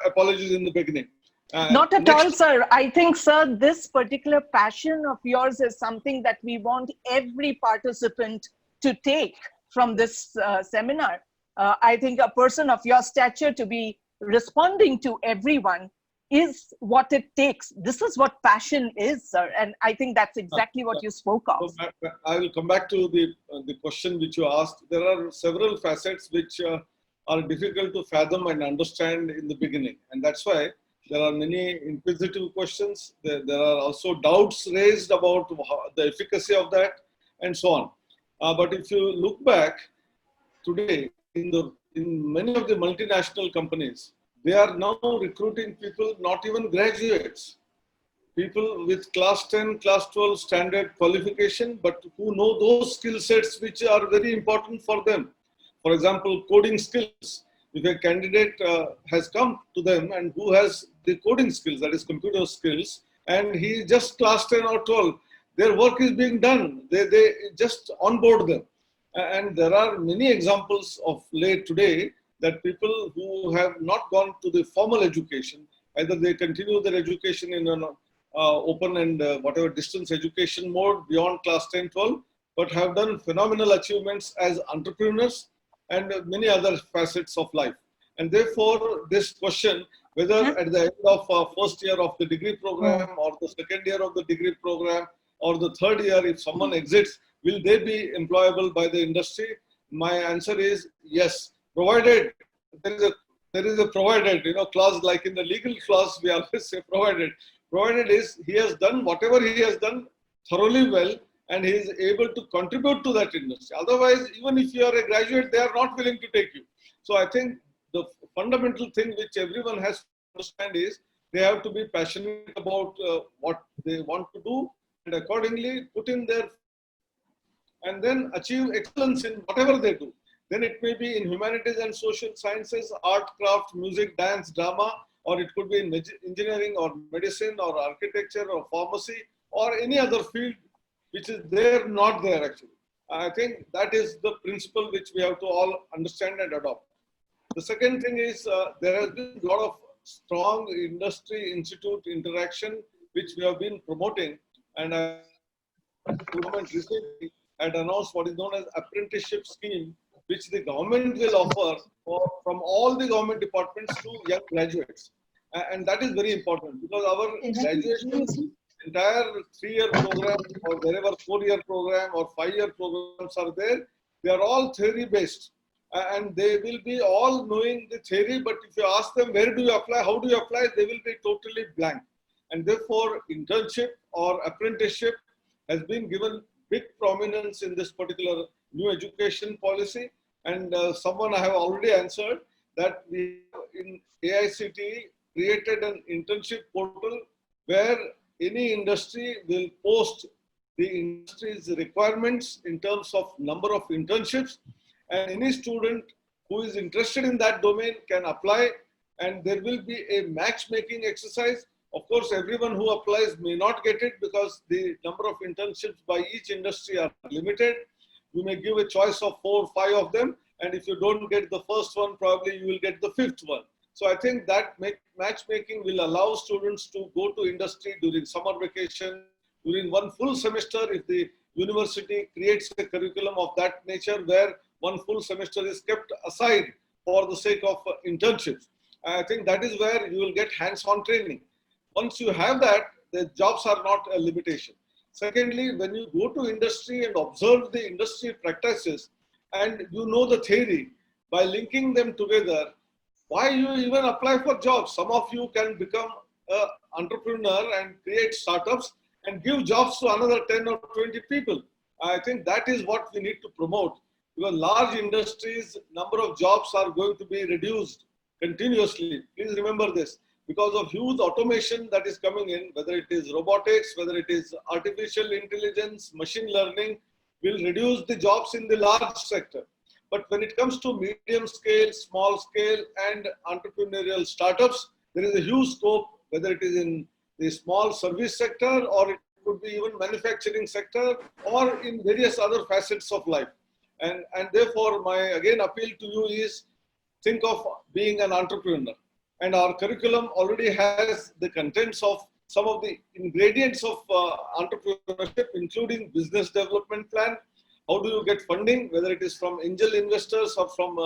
apologies in the beginning. Not at all, sir. I think, sir, this particular passion of yours is something that we want every participant to take from this seminar. I think a person of your stature to be responding to everyone is what it takes. This is what passion is, sir. And I think that's exactly what you spoke of. So I will come back to the question which you asked. There are several facets which are difficult to fathom and understand in the beginning. And that's why there are many inquisitive questions. There are also doubts raised about the efficacy of that and so on. But if you look back today, in many of the multinational companies, they are now recruiting people, not even graduates, people with class 10, class 12 standard qualification, but who know those skill sets which are very important for them. For example, coding skills. If a candidate has come to them and who has the coding skills, that is computer skills, and he is just class 10 or 12, their work is being done. They just onboard them. And there are many examples of late today that people who have not gone to the formal education, either they continue their education in an open and whatever distance education mode beyond class 10, 12, but have done phenomenal achievements as entrepreneurs and many other facets of life. And therefore, this question, whether at the end of first year of the degree program or the second year of the degree program or the third year, if someone exits, will they be employable by the industry? My answer is yes, provided there is a provided, clause, like in the legal clause, we always say provided is he has done whatever he has done thoroughly well and he is able to contribute to that industry. Otherwise, even if you are a graduate, they are not willing to take you. So I think the fundamental thing which everyone has to understand is they have to be passionate about what they want to do and accordingly put in their and then achieve excellence in whatever they do. Then it may be in humanities and social sciences, art, craft, music, dance, drama, or it could be in engineering or medicine or architecture or pharmacy or any other field which is there, not there actually. I think that is the principle which we have to all understand and adopt. The second thing is there has been a lot of strong industry institute interaction which we have been promoting, and government recently had announced what is known as Apprenticeship Scheme, which the government will offer from all the government departments to young graduates. And that is very important because our graduation, entire 3-year program or wherever 4-year program or 5-year programs are there, they are all theory based. And they will be all knowing the theory, but if you ask them where do you apply, how do you apply, they will be totally blank. And therefore, internship or apprenticeship has been given big prominence in this particular new education policy. And someone I have already answered that we in AICTE created an internship portal where any industry will post the industry's requirements in terms of number of internships, and any student who is interested in that domain can apply, and there will be a matchmaking exercise. Of course, everyone who applies may not get it because the number of internships by each industry are limited. You may give a choice of 4 or 5 of them, and if you don't get the first one, probably you will get the 5th one. So I think that matchmaking will allow students to go to industry during summer vacation, during one full semester if the university creates a curriculum of that nature where one full semester is kept aside for the sake of internships. I think that is where you will get hands-on training. Once you have that, the jobs are not a limitation. Secondly, when you go to industry and observe the industry practices and you know the theory, by linking them together, why you even apply for jobs? Some of you can become an entrepreneur and create startups and give jobs to another 10 or 20 people. I think that is what we need to promote, because large industries, number of jobs are going to be reduced continuously. Please remember this. Because of huge automation that is coming in, whether it is robotics, whether it is artificial intelligence, machine learning, will reduce the jobs in the large sector. But when it comes to medium scale, small scale, and entrepreneurial startups, there is a huge scope, whether it is in the small service sector, or it could be even manufacturing sector, or in various other facets of life. And therefore, my again appeal to you is think of being an entrepreneur. And our curriculum already has the contents of some of the ingredients of entrepreneurship, including business development plan. How do you get funding, whether it is from angel investors or from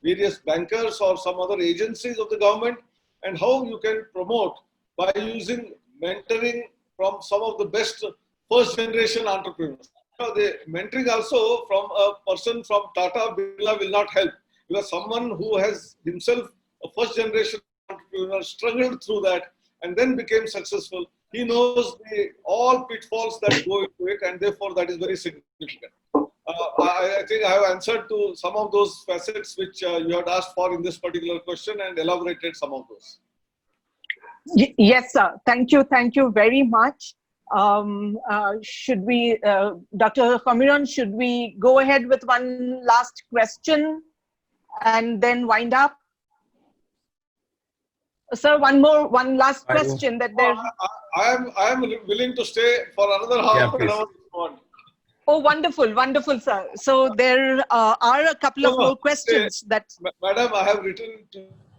various bankers or some other agencies of the government, and how you can promote by using mentoring from some of the best first generation entrepreneurs. The mentoring also from a person from Tata Birla will not help, because someone who has himself a first generation entrepreneur struggled through that and then became successful. He knows all pitfalls that go into it, and therefore that is very significant. I think I have answered to some of those facets which you had asked for in this particular question and elaborated some of those. Yes, sir. Thank you. Thank you very much. Should we, Dr. Komiron, should we go ahead with one last question and then wind up? Sir, one last question that there. I am willing to stay for another half an hour. Oh, wonderful, wonderful, sir. So there are a couple of more questions that. Madam, I have written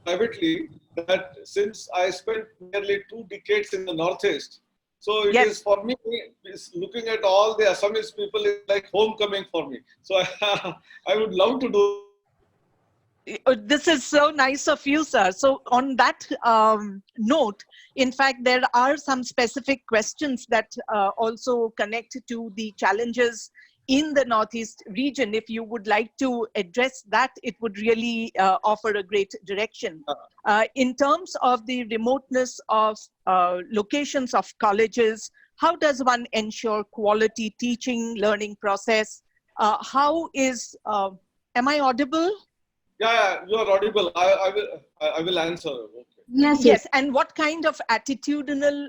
privately that since I spent nearly 2 decades in the Northeast, so it is for me, looking at all the Assamese people is like homecoming for me. So I would love to do. This is so nice of you, sir. So on that note, in fact, there are some specific questions that also connect to the challenges in the Northeast region. If you would like to address that, it would really offer a great direction. In terms of the remoteness of locations of colleges, how does one ensure quality teaching, learning process? How is, am I audible? Yeah, you are audible. I will answer. Okay. Yes, yes. Yes, and what kind of attitudinal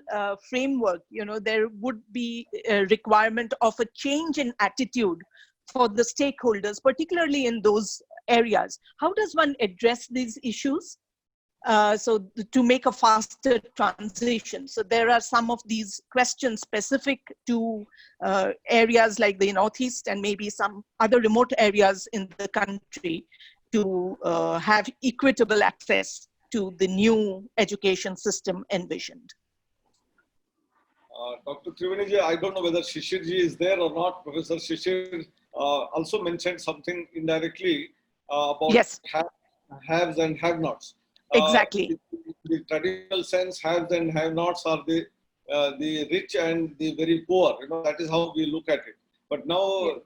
framework, there would be a requirement of a change in attitude for the stakeholders, particularly in those areas. How does one address these issues? So to make a faster transition. So there are some of these questions specific to areas like the Northeast and maybe some other remote areas in the country to have equitable access to the new education system envisioned. Dr. Trivaniji, I don't know whether Shishirji is there or not. Professor Shishir also mentioned something indirectly about Yes. haves and have-nots. Exactly. The traditional sense, haves and have-nots are the rich and the very poor. That is how we look at it. But now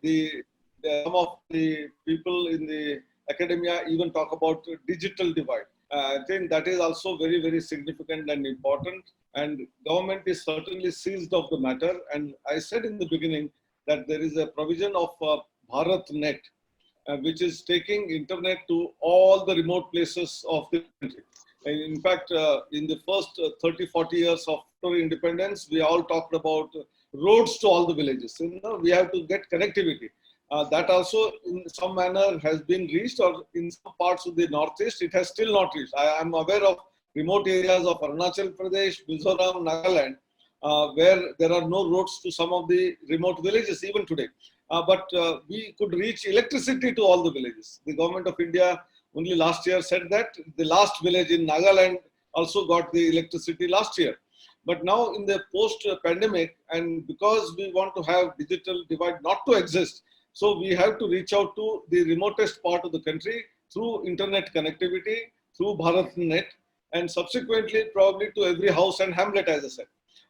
some of the people in the academia even talk about digital divide. I think that is also very, very significant and important. And government is certainly seized of the matter. And I said in the beginning that there is a provision of BharatNet, which is taking internet to all the remote places of the country. And in fact, in the first 30, 40 years of independence, we all talked about roads to all the villages. We have to get connectivity. That also in some manner has been reached, or in some parts of the Northeast, it has still not reached. I am aware of remote areas of Arunachal Pradesh, Mizoram, Nagaland, where there are no roads to some of the remote villages even today. But we could reach electricity to all the villages. The government of India only last year said that the last village in Nagaland also got the electricity last year. But now in the post-pandemic, and because we want to have digital divide not to exist, so we have to reach out to the remotest part of the country through internet connectivity, through BharatNet, and subsequently probably to every house and hamlet, as I said.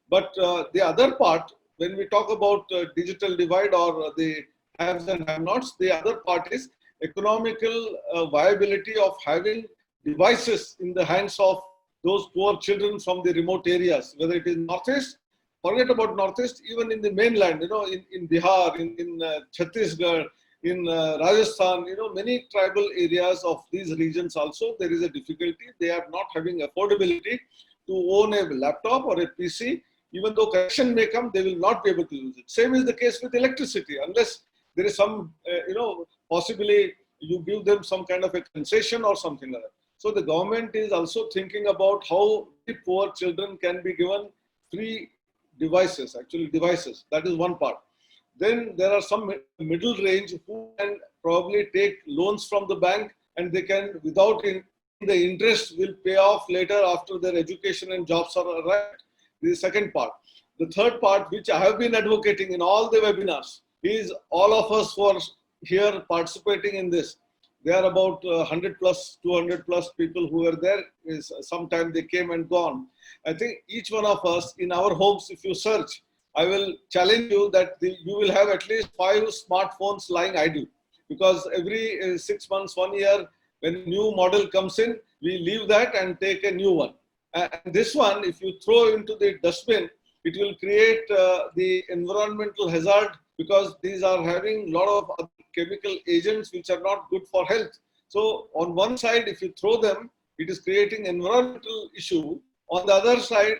But the other part, when we talk about digital divide or the haves and have-nots, the other part is economical viability of having devices in the hands of those poor children from the remote areas, whether it is Northeast, forget about Northeast, even in the mainland, in Bihar, in Chhattisgarh, in Rajasthan, many tribal areas of these regions also, there is a difficulty. They are not having affordability to own a laptop or a PC. Even though connection may come, they will not be able to use it. Same is the case with electricity, unless there is some, possibly you give them some kind of a concession or something like that. So the government is also thinking about how the poor children can be given free devices, devices. That is one part. Then there are some middle range who can probably take loans from the bank, and they can, without the interest, will pay off later after their education and jobs are arrived. The second part. The third part, which I have been advocating in all the webinars, is all of us who are here participating in this. There are about 100 plus, 200 plus people who were there. Sometime they came and gone. I think each one of us in our homes, if you search, I will challenge you that you will have at least 5 smartphones lying idle. Because every 6 months, 1 year, when a new model comes in, we leave that and take a new one. And this one, if you throw into the dustbin, it will create the environmental hazard, because these are having a lot of other chemical agents which are not good for health. So on one side, if you throw them, it is creating environmental issue. On the other side,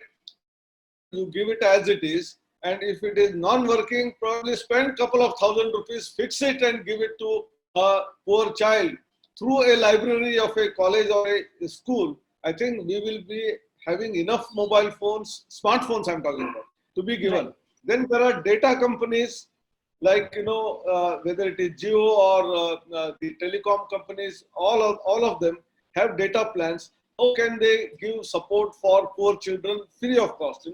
you give it as it is. And if it is non-working, probably spend a couple of thousand rupees, fix it and give it to a poor child through a library of a college or a school. I think we will be having enough mobile phones, smartphones I'm talking about, to be given. Right. Then there are data companies like, whether it is Jio or the telecom companies, all of them have data plans. How can they give support for poor children free of cost?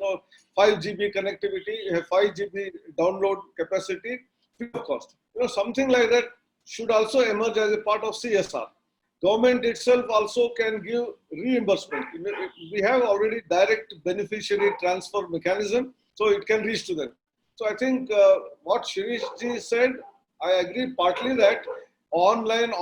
5 GB connectivity, you have 5 GB download capacity free of cost. Something like that should also emerge as a part of CSR. Government itself also can give reimbursement. We have already direct beneficiary transfer mechanism, so it can reach to them. So I think what Shirishji said, I agree partly that online,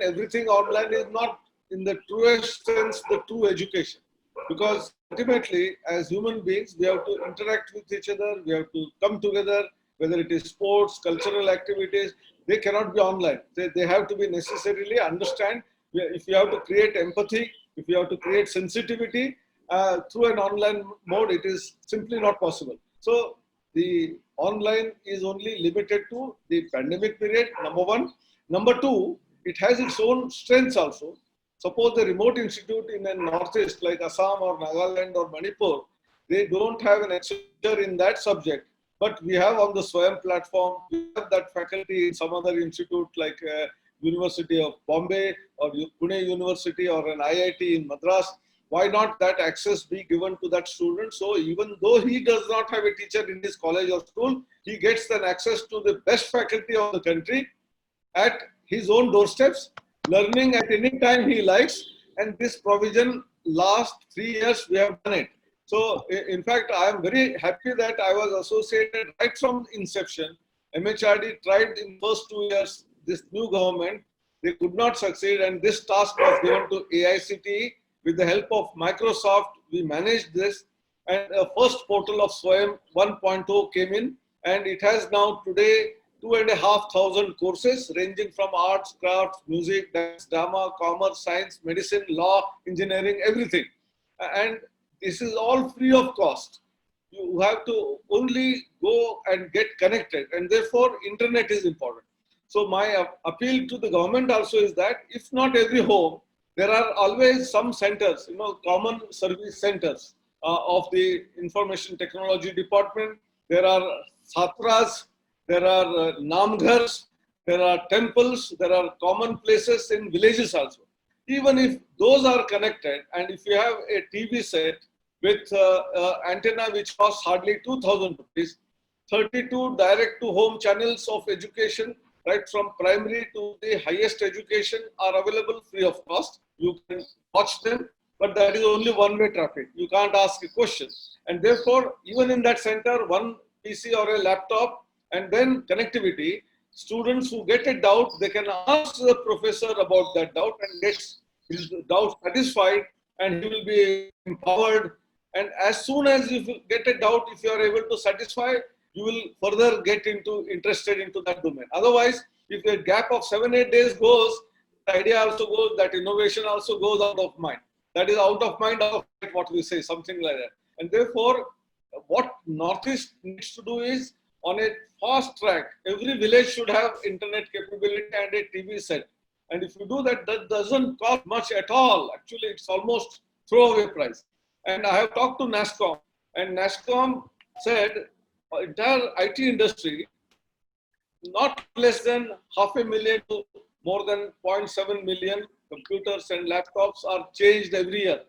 everything online is not in the truest sense the true education. because ultimately, as human beings, we have to interact with each other, we have to come together, whether it is sports, cultural activities, they cannot be online. They have to be necessarily understand. If you have to create empathy, if you have to create sensitivity through an online mode, it is simply not possible. So the online is only limited to the pandemic period, number one. Number two, it has its own strengths also. Suppose the remote institute in the northeast like Assam or Nagaland or Manipur, they don't have an exposure in that subject. But we have on the Swayam platform, we have that faculty in some other institute like University of Bombay or Pune University or an IIT in Madras. Why not that access be given to that student? So even though he does not have a teacher in his college or school, he gets then access to the best faculty of the country at his own doorsteps, learning at any time he likes. And this provision last 3 years we have done it. So in fact, I am very happy that I was associated right from inception. MHRD tried in first 2 years, this new government, they could not succeed, and this task was given to AICTE. With the help of Microsoft, we managed this, and the first portal of Swayam 1.0 came in, and it has now today 2,500 courses ranging from arts, crafts, music, dance, drama, commerce, science, medicine, law, engineering, everything. And this is all free of cost. You have to only go and get connected, and therefore internet is important. So my appeal to the government also is that if not every home, there are always some centers, common service centers of the information technology department. There are satras, there are namghars, there are temples, there are common places in villages also. Even if those are connected, and if you have a TV set with antenna which costs hardly 2,000 rupees, 32 direct-to-home channels of education, right from primary to the highest education, are available free of cost. You can watch them, but that is only one-way traffic. You can't ask a question. And therefore, even in that center, one PC or a laptop, and then connectivity, students who get a doubt, they can ask the professor about that doubt and get his doubt satisfied, and he will be empowered. And as soon as you get a doubt, if you are able to satisfy, you will further get interested into that domain. Otherwise, if a gap of 7-8 days goes, the idea also goes, that innovation also goes out of mind. That is out of mind, out of sight, what we say, something like that. And therefore, what Northeast needs to do is, on a fast track, every village should have internet capability and a TV set. And if you do that, that doesn't cost much at all. Actually, it's almost throwaway price. And I have talked to NASSCOM, and NASSCOM said, entire IT industry, not less than 500,000 to more than 0.7 million computers and laptops are changed every year.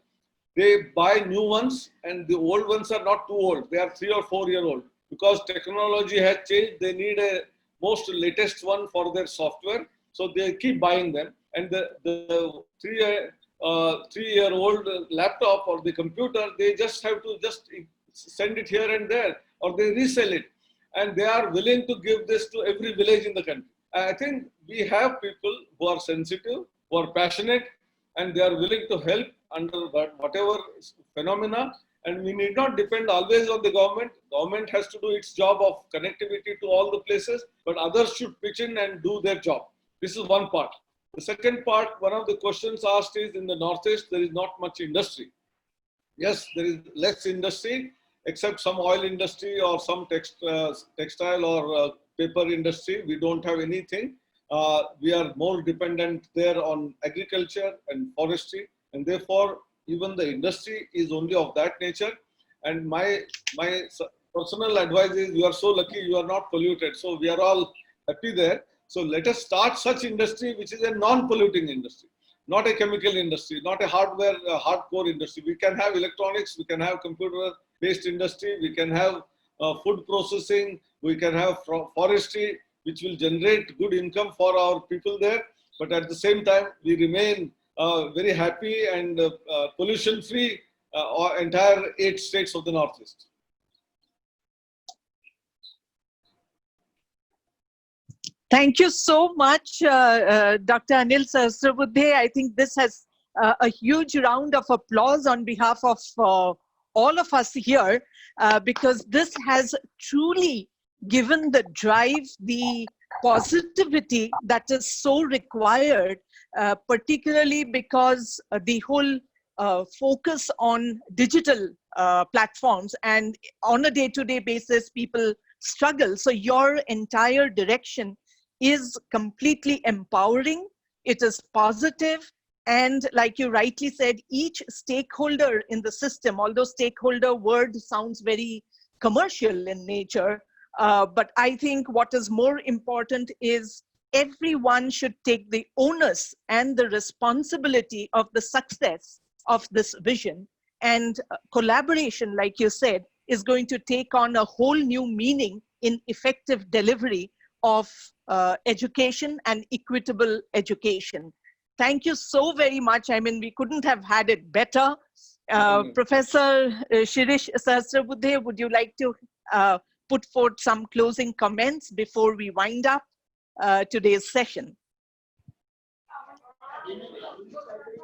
They buy new ones, and the old ones are not too old. They are 3 or 4 year old. Because technology has changed, they need a most latest one for their software. So they keep buying them. And the 3-year-old laptop or the computer, they just have to just send it here and there, or they resell it. And they are willing to give this to every village in the country. I think we have people who are sensitive, who are passionate, and they are willing to help under whatever phenomena. And we need not depend always on the government. Government has to do its job of connectivity to all the places, but others should pitch in and do their job. This is one part. The second part, one of the questions asked is, in the Northeast, there is not much industry. Yes, there is less industry, except some oil industry or some textile or paper industry. We don't have anything. We are more dependent there on agriculture and forestry, and therefore even the industry is only of that nature. And my personal advice is, you are so lucky you are not polluted. So we are all happy there. So let us start such industry which is a non-polluting industry, not a chemical industry, not a hardcore industry. We can have electronics, we can have computer-based industry, we can have food processing, we can have forestry, which will generate good income for our people there. But at the same time, we remain very happy and pollution-free entire 8 states of the Northeast. Thank you so much, Dr. Anil Sahasrabudhe. I think this has a huge round of applause on behalf of all of us here, because this has truly given the drive, the positivity that is so required, particularly because the whole focus on digital platforms, and on a day-to-day basis, people struggle. So your entire direction is completely empowering. It is positive. And like you rightly said, each stakeholder in the system, although stakeholder word sounds very commercial in nature, but I think what is more important is everyone should take the onus and the responsibility of the success of this vision. And collaboration, like you said, is going to take on a whole new meaning in effective delivery of education and equitable education. Thank you so very much. I mean, we couldn't have had it better. Professor Shirish Sahasrabudhe, would you like to put forth some closing comments before we wind up today's session?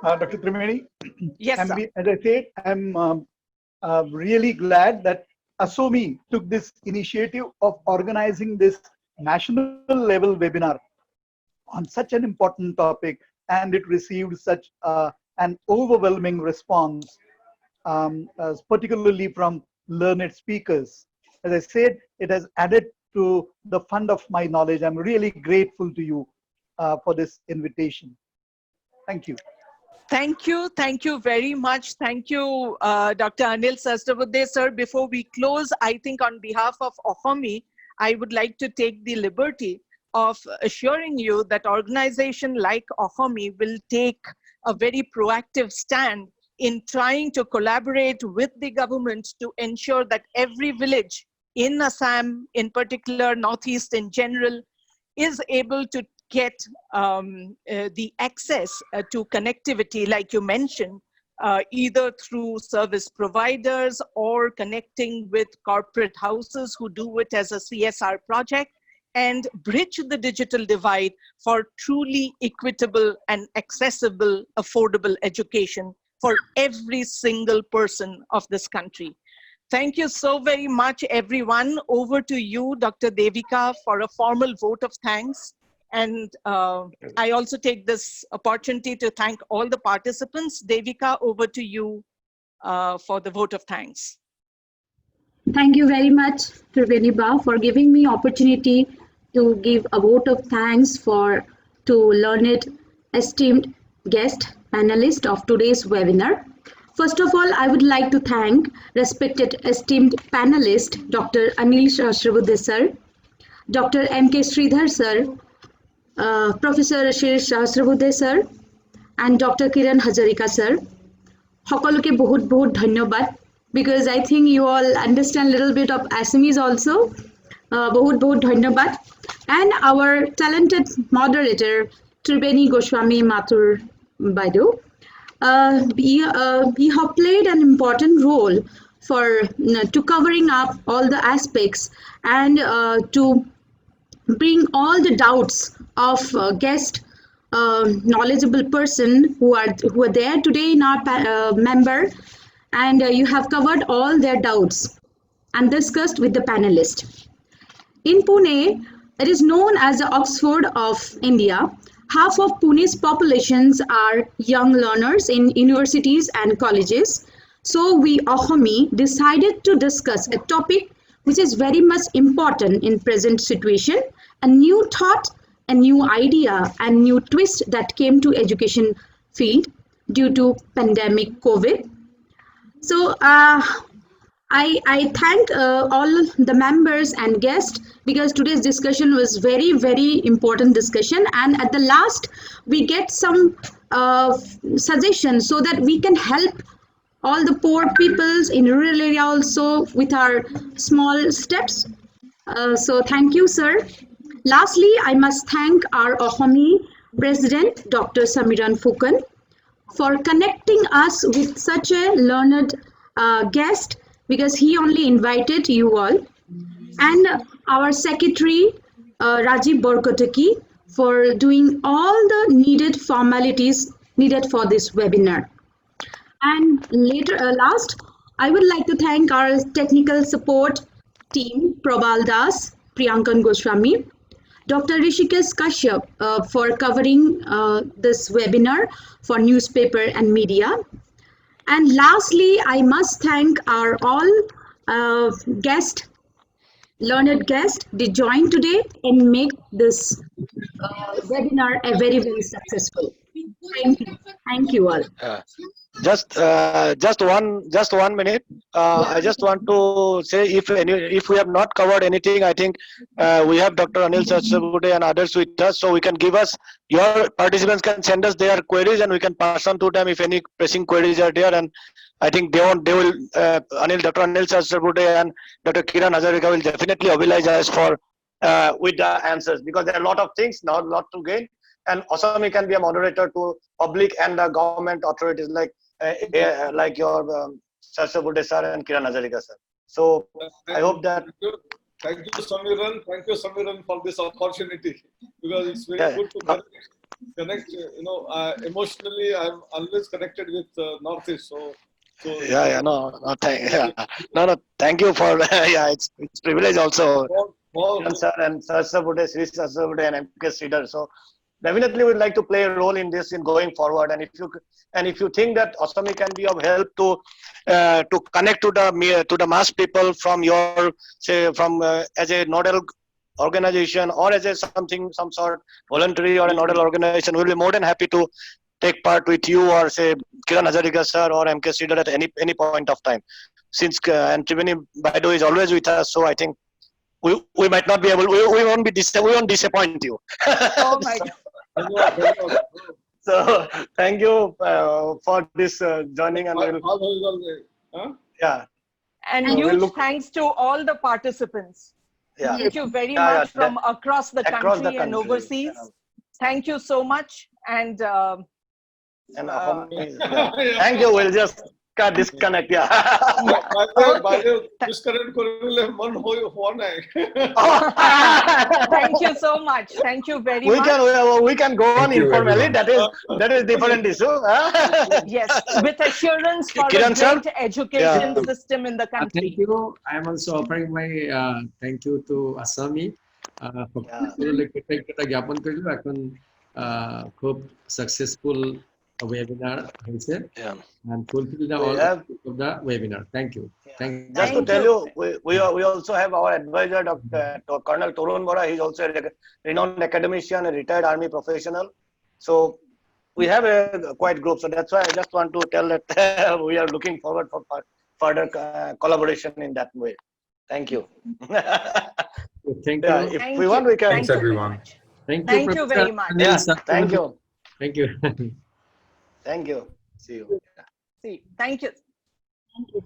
Dr. Trimeni? Yes, sir. As I said, I'm really glad that Asomi took this initiative of organizing this national level webinar on such an important topic, and it received such an overwhelming response, particularly from learned speakers. As I said, it has added to the fund of my knowledge. I'm really grateful to you for this invitation. Thank you. Thank you. Thank you very much. Thank you, Dr. Anil Sahasrabudhe, sir. Before we close, I think on behalf of Asomi, I would like to take the liberty of assuring you that organization like Asomi will take a very proactive stand in trying to collaborate with the government to ensure that every village in Assam, in particular, Northeast in general, is able to get the access to connectivity, like you mentioned, either through service providers or connecting with corporate houses who do it as a CSR project, and bridge the digital divide for truly equitable and accessible, affordable education for every single person of this country. Thank you so very much, everyone. Over to you, Dr. Devika, for a formal vote of thanks. And I also take this opportunity to thank all the participants. Devika, over to you for the vote of thanks. Thank you very much, Triveni Ba, for giving me opportunity to give a vote of thanks to learned, esteemed guest panelist of today's webinar. First of all, I would like to thank respected esteemed panelist, Dr. Anil Sahasrabudhe sir, Dr. M.K. Sridhar sir, Professor Shirish Sahasrabudhe sir, and Dr. Kiran Hazarika sir. Hokoloke bahut bahut dhanyabad, because I think you all understand a little bit of Assamese also. Bahut bahut dhanyabad. And our talented moderator, Triveni Goswami Mathur Baidu. He have played an important role to covering up all the aspects and to bring all the doubts of guest knowledgeable person who are there today in our member, and you have covered all their doubts and discussed with the panelist. In Pune, it is known as the Oxford of India. Half of Pune's populations are young learners in universities and colleges. So we, Asomi, decided to discuss a topic which is very much important in present situation, a new thought, a new idea, and new twist that came to education field due to pandemic COVID. So I thank all the members and guests, because today's discussion was very, very important discussion, and at the last we get some suggestions so that we can help all the poor peoples in rural area also with our small steps. So thank you, sir. Lastly, I must thank our Asomi President, Dr. Samiran Fukan, for connecting us with such a learned guest, because he only invited you all, and our Secretary, Rajiv Borkotaki, for doing all the needed formalities needed for this webinar. And last, I would like to thank our technical support team, Prabal Das, Priyankan Goswami, Dr. Rishikesh Kashyap for covering this webinar for newspaper and media. And lastly, I must thank our all learned guests they joined today and make this webinar a very, very successful. Thank you. Thank you all. Just one minute. I just want to say if we have not covered anything, I think we have Dr. Anil Sahasrabudhe and others with us, so we can give us, your participants can send us their queries and we can pass on to them if any pressing queries are there. And I think Dr. Anil Sahasrabudhe and Dr. Kiran Hazarika will definitely oblige us for with the answers, because there are a lot of things, not a lot to gain. And Asomi can be a moderator to public and the government authorities like your Sahasrabudhe sir and Kiran Hazarika sir. So I hope that. Thank you, Samiran. Thank you, Samiran, for this opportunity, because it's very good to connect. Emotionally, I'm always connected with Northeast. So Thank you for it's privilege also. Kiran sir and Sahasrabudhe, Sri Sahasrabudhe and MK Sridhar. So definitely we'd like to play a role in this in going forward. And if you think that Asomi can be of help to connect to the mass people from your as a nodal organization or as some sort voluntary or a nodal organization, we'll be more than happy to take part with you or say Kiran Hazarika sir or MK Sridhar at any point of time. Since and Triveni Baido is always with us, so I think we might not be able. We won't disappoint you. Oh my God. So thank you for this joining, and and huge thanks to all the participants. Thank you very much from across the country and overseas. Thank you so much, and thank you. We'll just disconnect. Thank you so much. Thank you very much. We can go on informally. That is different issue. Yes, with assurance for a great education system in the country. Thank you. I am also offering my thank you to Asomi. খুব successful webinar হয়েছে and fulfill the all of the webinar. Thank you. Just to tell you, we also have our advisor, Dr. Colonel Torun Bora. He's also a renowned academician, a retired army professional. So we have a quite group. So that's why I just want to tell that we are looking forward for further collaboration in that way. Thank you. Thank you. If we want, we can. Thanks, everyone. Thank you very much. Thank you. Thank you. Thank you. See you. Thank you. Thank you.